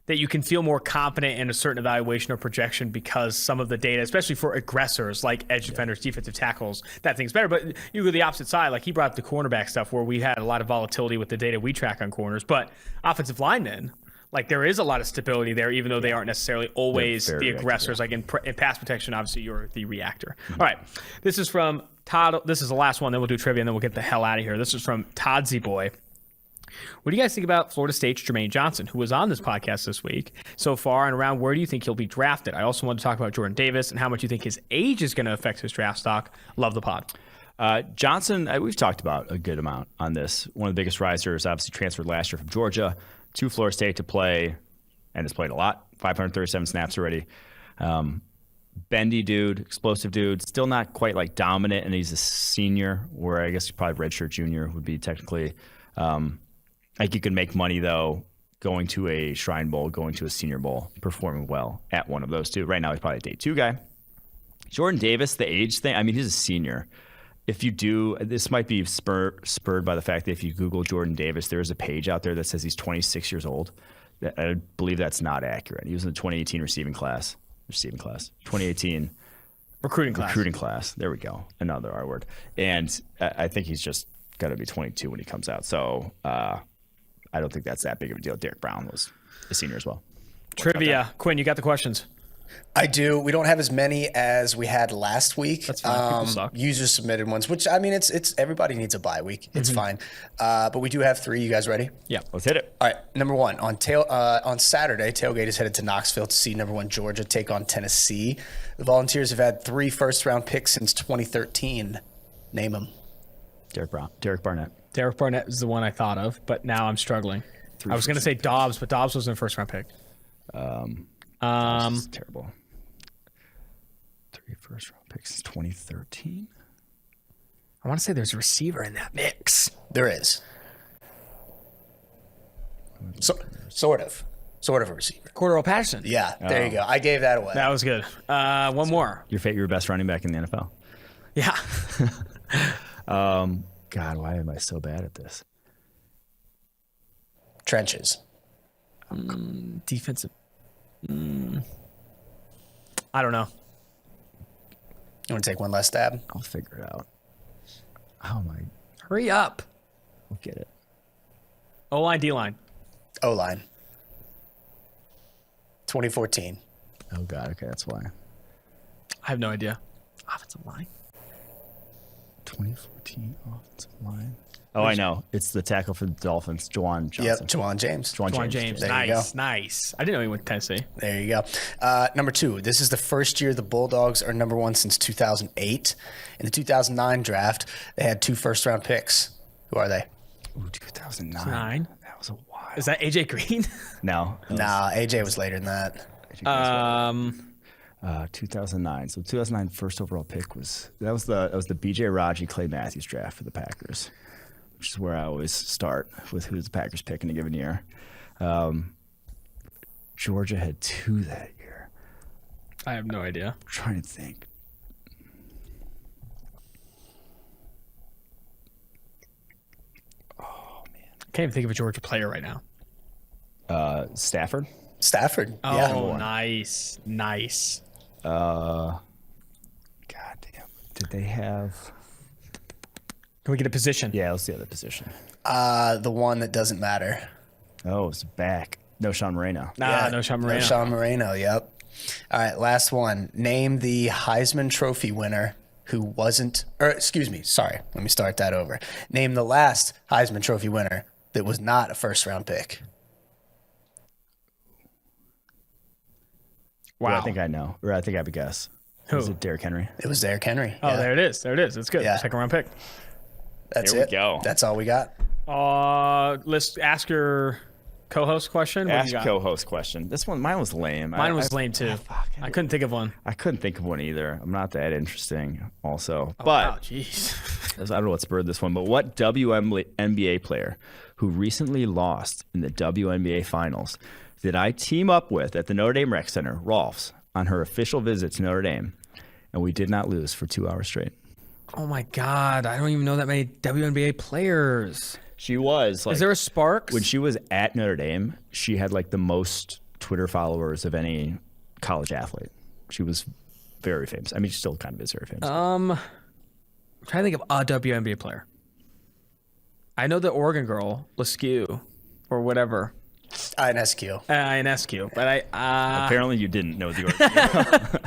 that you can feel more confident in a certain evaluation or projection because some of the data, especially for aggressors like edge defenders, defensive tackles, that thing's better. But you go the opposite side, like he brought up the cornerback stuff where we had a lot of volatility with the data we track on corners. But offensive linemen, like there is a lot of stability there, even though they aren't necessarily always the aggressors. Like in pass protection, obviously you're the reactor. All right, this is from Todd. This is the last one. Then we'll do trivia, and then we'll get the hell out of here. This is from Todd Z Boy. What do you guys think about Florida State's Jermaine Johnson, who was on this podcast this week so far, and around where do you think he'll be drafted? I also want to talk about Jordan Davis and how much you think his age is going to affect his draft stock. Love the pod. Johnson, we've talked about a good amount on this. One of the biggest risers, obviously transferred last year from Georgia to Florida State to play, and has played a lot, 537 snaps already. Bendy dude, explosive dude, still not quite like dominant, and he's a senior, where I guess probably redshirt junior would be technically. I think you could make money, though, going to a Shrine Bowl, going to a Senior Bowl, performing well at one of those two. Right now, he's probably a day 2 guy. Jordan Davis, the age thing, I mean, he's a senior. If you do, this might be spurred by the fact that if you Google Jordan Davis, there is a page out there that says he's 26 years old. I believe that's not accurate. He was in the 2018 receiving class. 2018 recruiting class. There we go. Another R word. And I think he's just got to be 22 when he comes out. So I don't think that's that big of a deal. Derek Brown was a senior as well. Trivia. Quinn, you got the questions? I do. We don't have as many as we had last week. That's fine. People suck. User submitted ones, which I mean, it's everybody needs a bye week. It's fine. But we do have 3. You guys ready? Yeah. Let's hit it. All right. Number 1 on Saturday, Tailgate is headed to Knoxville to see number 1 Georgia take on Tennessee. The Volunteers have had 3 first-round picks since 2013. Name them. Derek Barnett. Derek Barnett is the one I thought of, but now I'm struggling. I was going to say Dobbs, but Dobbs wasn't a first-round pick. This is terrible. 3 first-round picks since 2013. I want to say there's a receiver in that mix. There is. Sort of a receiver. Cordero Patterson. Yeah, there you go. I gave that away. That was good. One more. Your best running back in the NFL. Yeah. God, why am I so bad at this? Trenches. Defensive. I don't know. You want to take one last stab? I'll figure it out. Oh my! Hurry up. We'll get it. O-line, D-line. O-line. 2014. Oh God. Okay, that's why. I have no idea. Offensive line. 2014 offensive line. Oh, I know. It's the tackle for the Dolphins, Juwan Johnson. Yep, Juwan James. Juwan James. Nice. I didn't know he went to Tennessee. There you go. Number 2. This is the first year the Bulldogs are number 1 since 2008. In the 2009 draft, they had 2 first-round picks. Who are they? Ooh, 2009. That was a while. Is that AJ Green? No. Nah, AJ was later than that. 2009. So 2009 first overall pick was the BJ Raji Clay Matthews draft for the Packers, which is where I always start with who the Packers pick in a given year. Georgia had 2 that year. I have no idea. I'm trying to think. Oh man, I can't even think of a Georgia player right now. Stafford. Oh, yeah. Nice. God damn. Did they have? Can we get a position? Yeah, let's see the position. The one that doesn't matter. Oh, it's back. No Sean Moreno. No Sean Moreno. No Sean Moreno, yep. All right, last one. Name the Heisman Trophy winner who wasn't, let me start that over. Name the last Heisman Trophy winner that was not a first-round pick. Wow. I think I know, or I think I have a guess. Who? Is it Derrick Henry? It was Derrick Henry. Oh, Yeah. there it is. There it is. It's good. Yeah. Second round pick. That's There we it. go. That's all we got. Let's ask your co-host question. What do you Ask got? co-host question. Mine was lame. Mine was lame too. I couldn't think of one. I couldn't think of one either. I'm not that interesting also. Oh, but wow, jeez. I don't know what spurred this one, but what WNBA player who recently lost in the WNBA finals did I team up with at the Notre Dame Rec Center, Rolfs, on her official visit to Notre Dame, and we did not lose for 2 hours straight? Oh my God, I don't even know that many WNBA players. She was like, Is there a Sparks? when she was at Notre Dame, she had like the most Twitter followers of any college athlete. She was very famous. I mean, she still kind of is very famous. I'm trying to think of a WNBA player. I know the Oregon girl, Laskew, or whatever. INSQ. INSQ, but Apparently, you didn't know the order.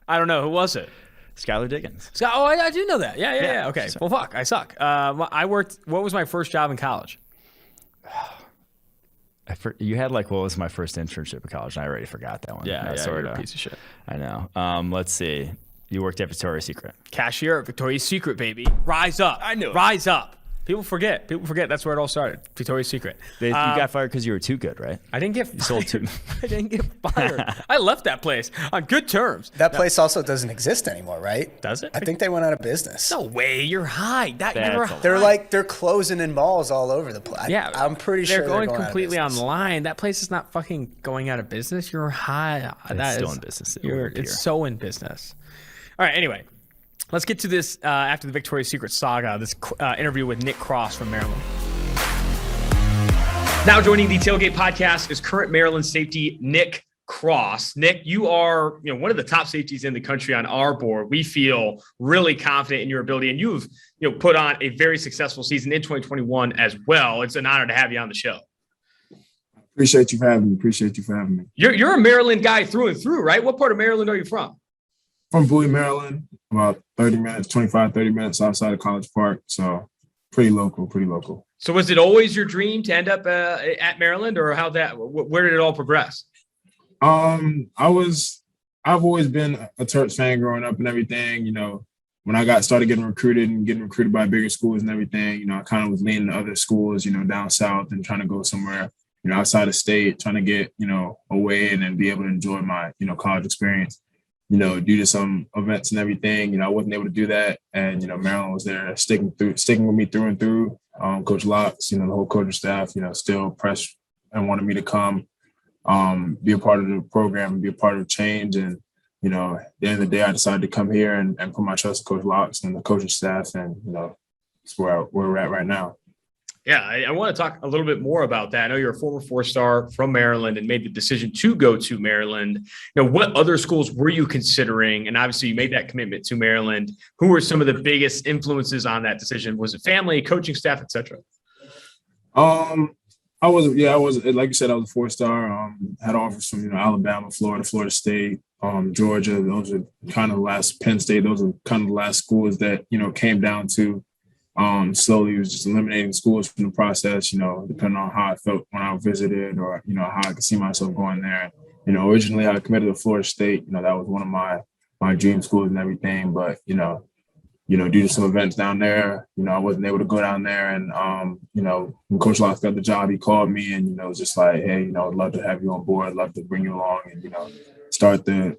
I don't know. Who was it? Skylar Diggins. I do know that. Yeah. Okay. So- Well, fuck. I suck. I worked. What was my first job in college? You had like, what was my first internship at college? And I already forgot that one. You're a piece of shit. I know. Let's see. You worked at Victoria's Secret. Cashier at Victoria's Secret, baby. Rise up. I knew it. Rise up. People forget. That's where it all started. Victoria's Secret. You got fired because you were too good, right? I didn't get fired. sold too- I didn't get fired. I left that place on good terms. That place also doesn't exist anymore, right? Does it? I think they went out of business. No way. You're high. That's a High. They're closing in malls all over the place. Yeah, I'm pretty sure they're going out of completely business. online. That place is not fucking going out of business. You're high. It's still in business. It would appear. It's so in business. All right. Anyway, let's get to this after the Victoria's Secret saga. This interview with Nick Cross from Maryland. Now joining the Tailgate podcast is current Maryland safety Nick Cross. Nick, you are one of the top safeties in the country on our board. We feel really confident in your ability, and you've put on a very successful season in 2021 as well. It's an honor to have you on the show. Appreciate you for having me. You're a Maryland guy through and through, right? What part of Maryland are you from? From Bowie, Maryland, about 30 minutes outside of College Park. So pretty local. So was it always your dream to end up at Maryland, or where did it all progress? I've always been a Terps fan growing up and everything. When I started getting recruited by bigger schools and everything, I kind of was leaning to other schools, down south and trying to go somewhere, outside of state, trying to get, away and then be able to enjoy my, college experience. Due to some events and everything, I wasn't able to do that. And, Maryland was there sticking with me through and through. Coach Locks, the whole coaching staff, still pressed and wanted me to come, be a part of the program and be a part of the change. And, at the end of the day, I decided to come here and put my trust in Coach Locks and the coaching staff. And, it's where we're at right now. Yeah, I want to talk a little bit more about that. I know you're a former four-star from Maryland and made the decision to go to Maryland. What other schools were you considering? And obviously you made that commitment to Maryland. Who were some of the biggest influences on that decision? Was it family, coaching staff, et cetera? I was, like you said, I was a four-star, had offers from, Alabama, Florida State, Georgia. Those are kind of the last, Penn State. Those are kind of the last schools that, came down to. Slowly was just eliminating schools from the process, depending on how I felt when I visited or, how I could see myself going there. Originally I committed to Florida State, that was one of my dream schools and everything. But, due to some events down there, I wasn't able to go down there. And, when Coach Locks got the job, he called me and, was just like, hey, I'd love to have you on board. I'd love to bring you along and, start to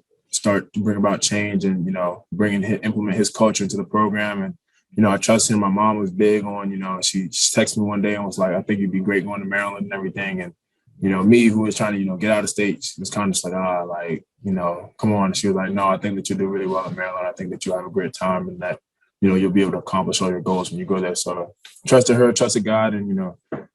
bring about change and, implement his culture into the program. And, I trusted him. My mom was big on, she texted me one day and was like, I think you'd be great going to Maryland and everything. And, me who was trying to, get out of state, she was kind of just like, come on. And she was like, no, I think that you'll do really well in Maryland. I think that you'll have a great time and that, you'll be able to accomplish all your goals when you go there. So trusted her, trusted God and,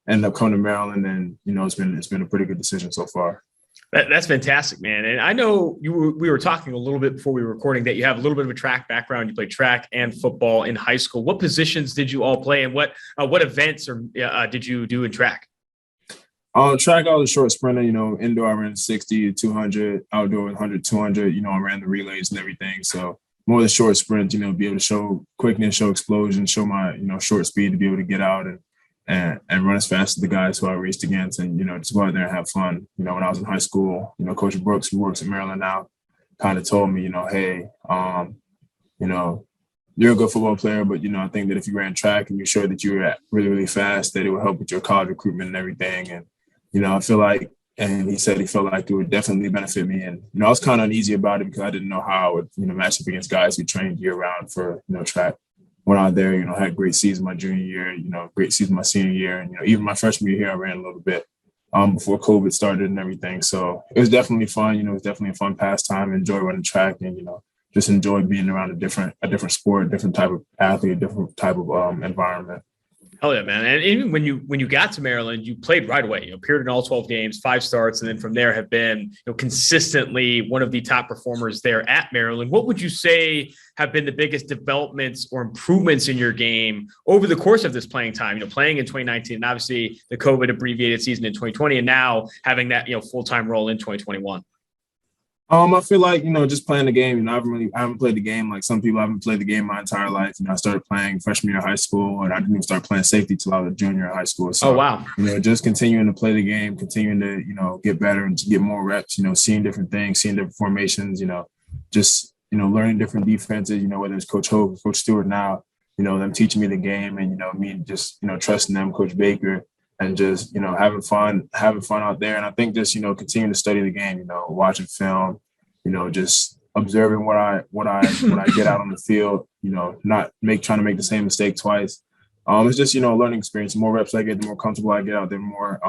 ended up coming to Maryland and, it's been a pretty good decision so far. That's fantastic, man. And I know we were talking a little bit before we were recording that you have a little bit of a track background. You played track and football in high school. What positions did you all play and what events did you do in track? Track, I was a short sprinter, indoor I ran 60, 200, outdoor 100, 200, I ran the relays and everything. So more the short sprint, be able to show quickness, show explosion, show my, short speed to be able to get out and run as fast as the guys who I raced against, and just go out there and have fun. When I was in high school, Coach Brooks, who works in Maryland now, kind of told me, hey, you're a good football player, but I think that if you ran track and you showed that you were really, really fast, that it would help with your college recruitment and everything. And I feel like, and he said he felt like it would definitely benefit me. And I was kind of uneasy about it because I didn't know how I would match up against guys who trained year round for track. Went out there, had a great season my junior year, great season my senior year, and even my freshman year here I ran a little bit before COVID started and everything. So it was definitely fun. It was definitely a fun pastime. Enjoy running track and just enjoy being around a different sport, a different type of athlete, a different type of environment. Hell yeah, man. And even when you got to Maryland, you played right away, appeared in all 12 games, 5 starts, and then from there have been consistently one of the top performers there at Maryland. What would you say have been the biggest developments or improvements in your game over the course of this playing time, playing in 2019 and obviously the COVID abbreviated season in 2020 and now having that, full-time role in 2021? I feel like, just playing the game, I haven't played the game like some people. I haven't played the game my entire life. I started playing freshman year of high school, and I didn't even start playing safety till I was a junior in high school. So, oh, wow. Just continuing to play the game, continuing to, get better and to get more reps, seeing different things, seeing different formations, just, learning different defenses, whether it's Coach Hope, Coach Stewart now, them teaching me the game and, me just, trusting them, Coach Baker, and just, having fun out there. And I think just, continuing to study the game, watching film, just observing what I get out on the field, not trying to make the same mistake twice. It's just, a learning experience. The more reps I get, the more comfortable I get out there, the more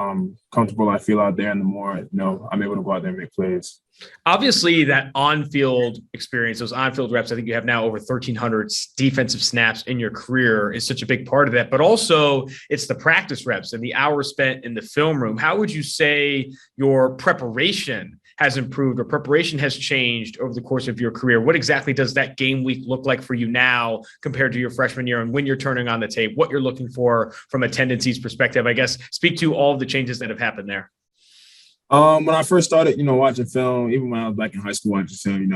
comfortable I feel out there, and the more, I'm able to go out there and make plays. Obviously, that on-field experience, those on-field reps, I think you have now over 1,300 defensive snaps in your career is such a big part of that. But also, it's the practice reps and the hours spent in the film room. How would you say your preparation has improved or preparation has changed over the course of your career? What exactly does that game week look like for you now compared to your freshman year, and when you're turning on the tape, what you're looking for from a tendencies perspective? I guess speak to all of the changes that have happened there. When I first started, watching film, even when I was back in high school watching film,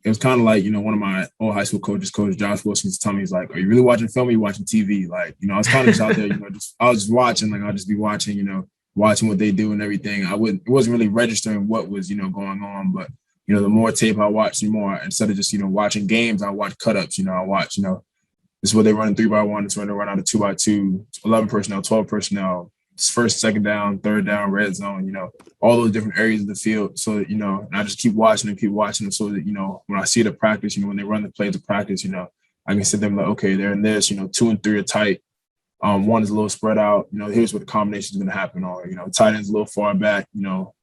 it was kind of like, one of my old high school coaches, Coach Josh Wilson, was telling me, he's like, are you really watching film or are you watching TV? Like, I was kind of just out there, I was just watching, like, I'll just be watching, watching what they do and everything. It wasn't really registering what was, going on. But, the more tape I watched, the more, instead of just, watching games, I watch cut-ups, I watch, this is what they run in 3x1, this is when they run out of 2x2, 11 personnel, 12 personnel, first, second down, third down, red zone, all those different areas of the field. So that, and I just keep watching them so that, when I see the practice, when they run the plays of practice, I can sit there and like, okay, they're in this, 2 and 3 are tight. One is a little spread out, here's what the combination is going to happen. Or, tight end's a little far back,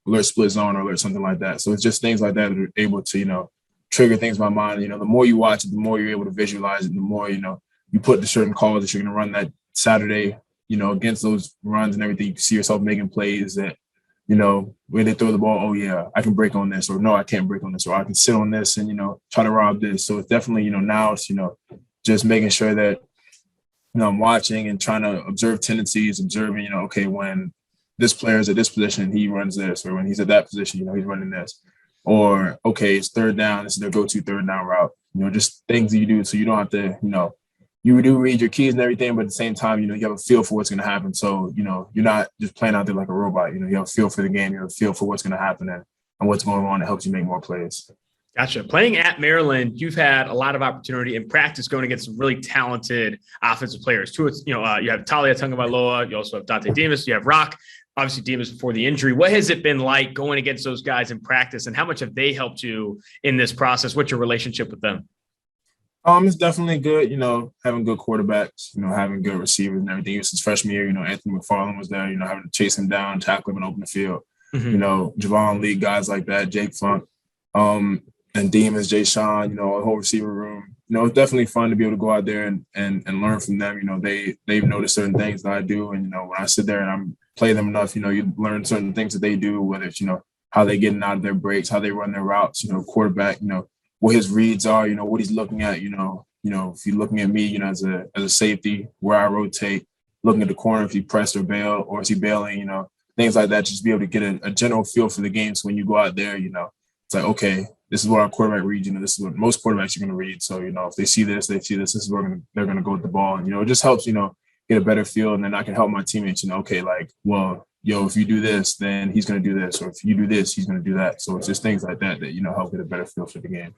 alert split zone or alert something like that. So it's just things like that that are able to, trigger things in my mind. The more you watch it, the more you're able to visualize it, the more, you put the certain calls that you're going to run that Saturday, against those runs and everything. You can see yourself making plays that, when they throw the ball, oh yeah, I can break on this, or no, I can't break on this, or I can sit on this and, try to rob this. So it's definitely, now it's, just making sure that, I'm watching and trying to observe tendencies, observing, okay, when this player is at this position, he runs this, or when he's at that position, he's running this, or, okay, it's third down, this is their go-to third down route, just things that you do so you don't have to, you do read your keys and everything, but at the same time, you have a feel for what's going to happen. So, you're not just playing out there like a robot. You have a feel for the game. You have a feel for what's going to happen and what's going on. It helps you make more plays. Gotcha. Playing at Maryland, you've had a lot of opportunity in practice going against some really talented offensive players. You have Talia Tagovailoa. You also have Dante Demas. You have Rock. Obviously, Demas before the injury. What has it been like going against those guys in practice, and how much have they helped you in this process? What's your relationship with them? It's definitely good, having good quarterbacks, having good receivers and everything. Since freshman year, Anthony McFarland was there, having to chase him down, tackle him and open the field. Mm-hmm. Javon Lee, guys like that, Jake Funk, and Demas, Jay Sean, the whole receiver room. It's definitely fun to be able to go out there and learn from them. They've noticed certain things that I do. And, when I sit there and I'm play them enough, you learn certain things that they do, whether it's, how they getting out of their breaks, how they run their routes, quarterback, what his reads are, what he's looking at, if you're looking at me, as a safety, where I rotate, looking at the corner, if he pressed or bail, or is he bailing, things like that, just be able to get a general feel for the game. So when you go out there, it's like, okay, this is what our quarterback reads, this is what most quarterbacks are going to read. So, if they see this, this is where they're going to go with the ball. And, it just helps, get a better feel, and then I can help my teammates, okay, like, well, if you do this, then he's going to do this, or if you do this, he's going to do that. So it's just things like that help get a better feel for the game.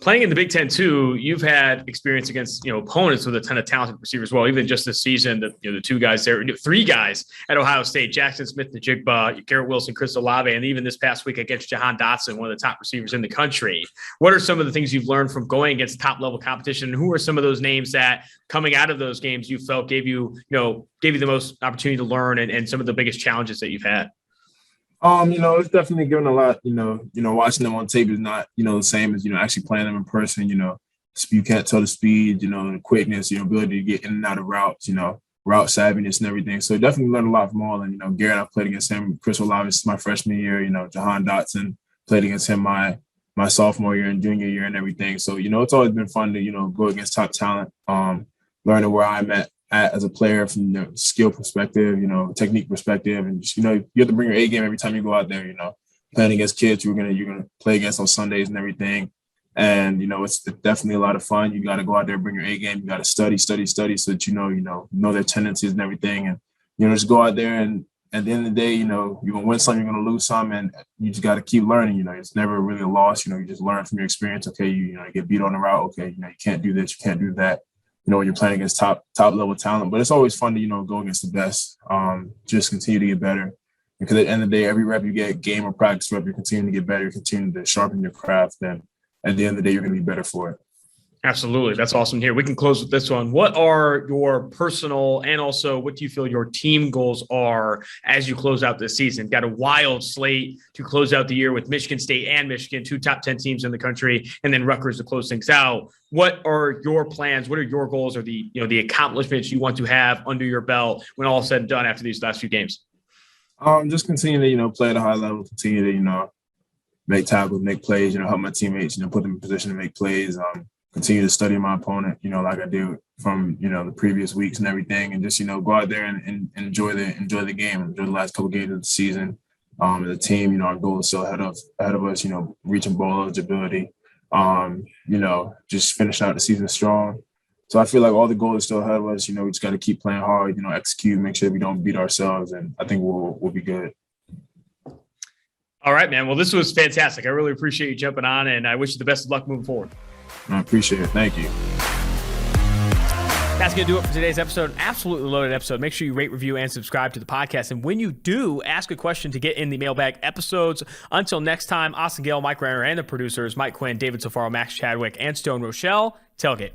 Playing in the Big Ten too, you've had experience against opponents with a ton of talented receivers. Well, even just this season, the two guys there, three guys at Ohio State: Jackson Smith-Njigba, Garrett Wilson, Chris Olave, and even this past week against Jahan Dotson, one of the top receivers in the country. What are some of the things you've learned from going against top level competition? And who are some of those names that coming out of those games you felt gave you the most opportunity to learn and some of the biggest challenges that you've had? It's definitely given a lot, watching them on tape is not, the same as, actually playing them in person. You can't tell the speed, the quickness, ability to get in and out of routes, route savviness and everything. So definitely learned a lot from all. And, Garrett, I played against him. Chris Olave is my freshman year, Jahan Dotson, played against him my sophomore year and junior year and everything. So, it's always been fun to, go against top talent, learning where I'm at as a player from skill perspective, technique perspective, and just, you have to bring your A game every time you go out there, playing against kids you're gonna play against on Sundays and everything. And, it's definitely a lot of fun. You got to go out there, bring your A game. You got to study so that know their tendencies and everything. And, just go out there, and at the end of the day, you're going to win some, you're going to lose some, and you just got to keep learning. It's never really a loss. You just learn from your experience. Okay, you get beat on the route. Okay, you can't do this, you can't do that. When you're playing against top level talent, but it's always fun to, go against the best, just continue to get better. Because at the end of the day, every rep you get, game or practice rep, you're continuing to get better, you're continuing to sharpen your craft. And at the end of the day, you're going to be better for it. Absolutely. That's awesome here. We can close with this one. What are your personal and also what do you feel your team goals are as you close out this season? Got a wild slate to close out the year with Michigan State and Michigan, two top 10 teams in the country, and then Rutgers to close things out. What are your plans? What are your goals or the accomplishments you want to have under your belt when all is said and done after these last few games? Just continue to, play at a high level, continue to, make tackles, make plays, help my teammates, put them in position to make plays, continue to study my opponent, like I do from, the previous weeks and everything, and just, go out there and enjoy the game, enjoy the last couple of games of the season. As a team, our goal is still ahead of us, reaching bowl eligibility, just finish out the season strong. So I feel like all the goals are still ahead of us. We just got to keep playing hard, execute, make sure we don't beat ourselves, and I think we'll be good. All right, man. Well, this was fantastic. I really appreciate you jumping on, and I wish you the best of luck moving forward. I appreciate it. Thank you. That's going to do it for today's episode. An absolutely loaded episode. Make sure you rate, review, and subscribe to the podcast. And when you do, ask a question to get in the mailbag episodes. Until next time, Austin Gayle, Mike Renner, and the producers, Mike Quinn, David Sofaro, Max Chadwick, and Stone Rochelle, tailgate.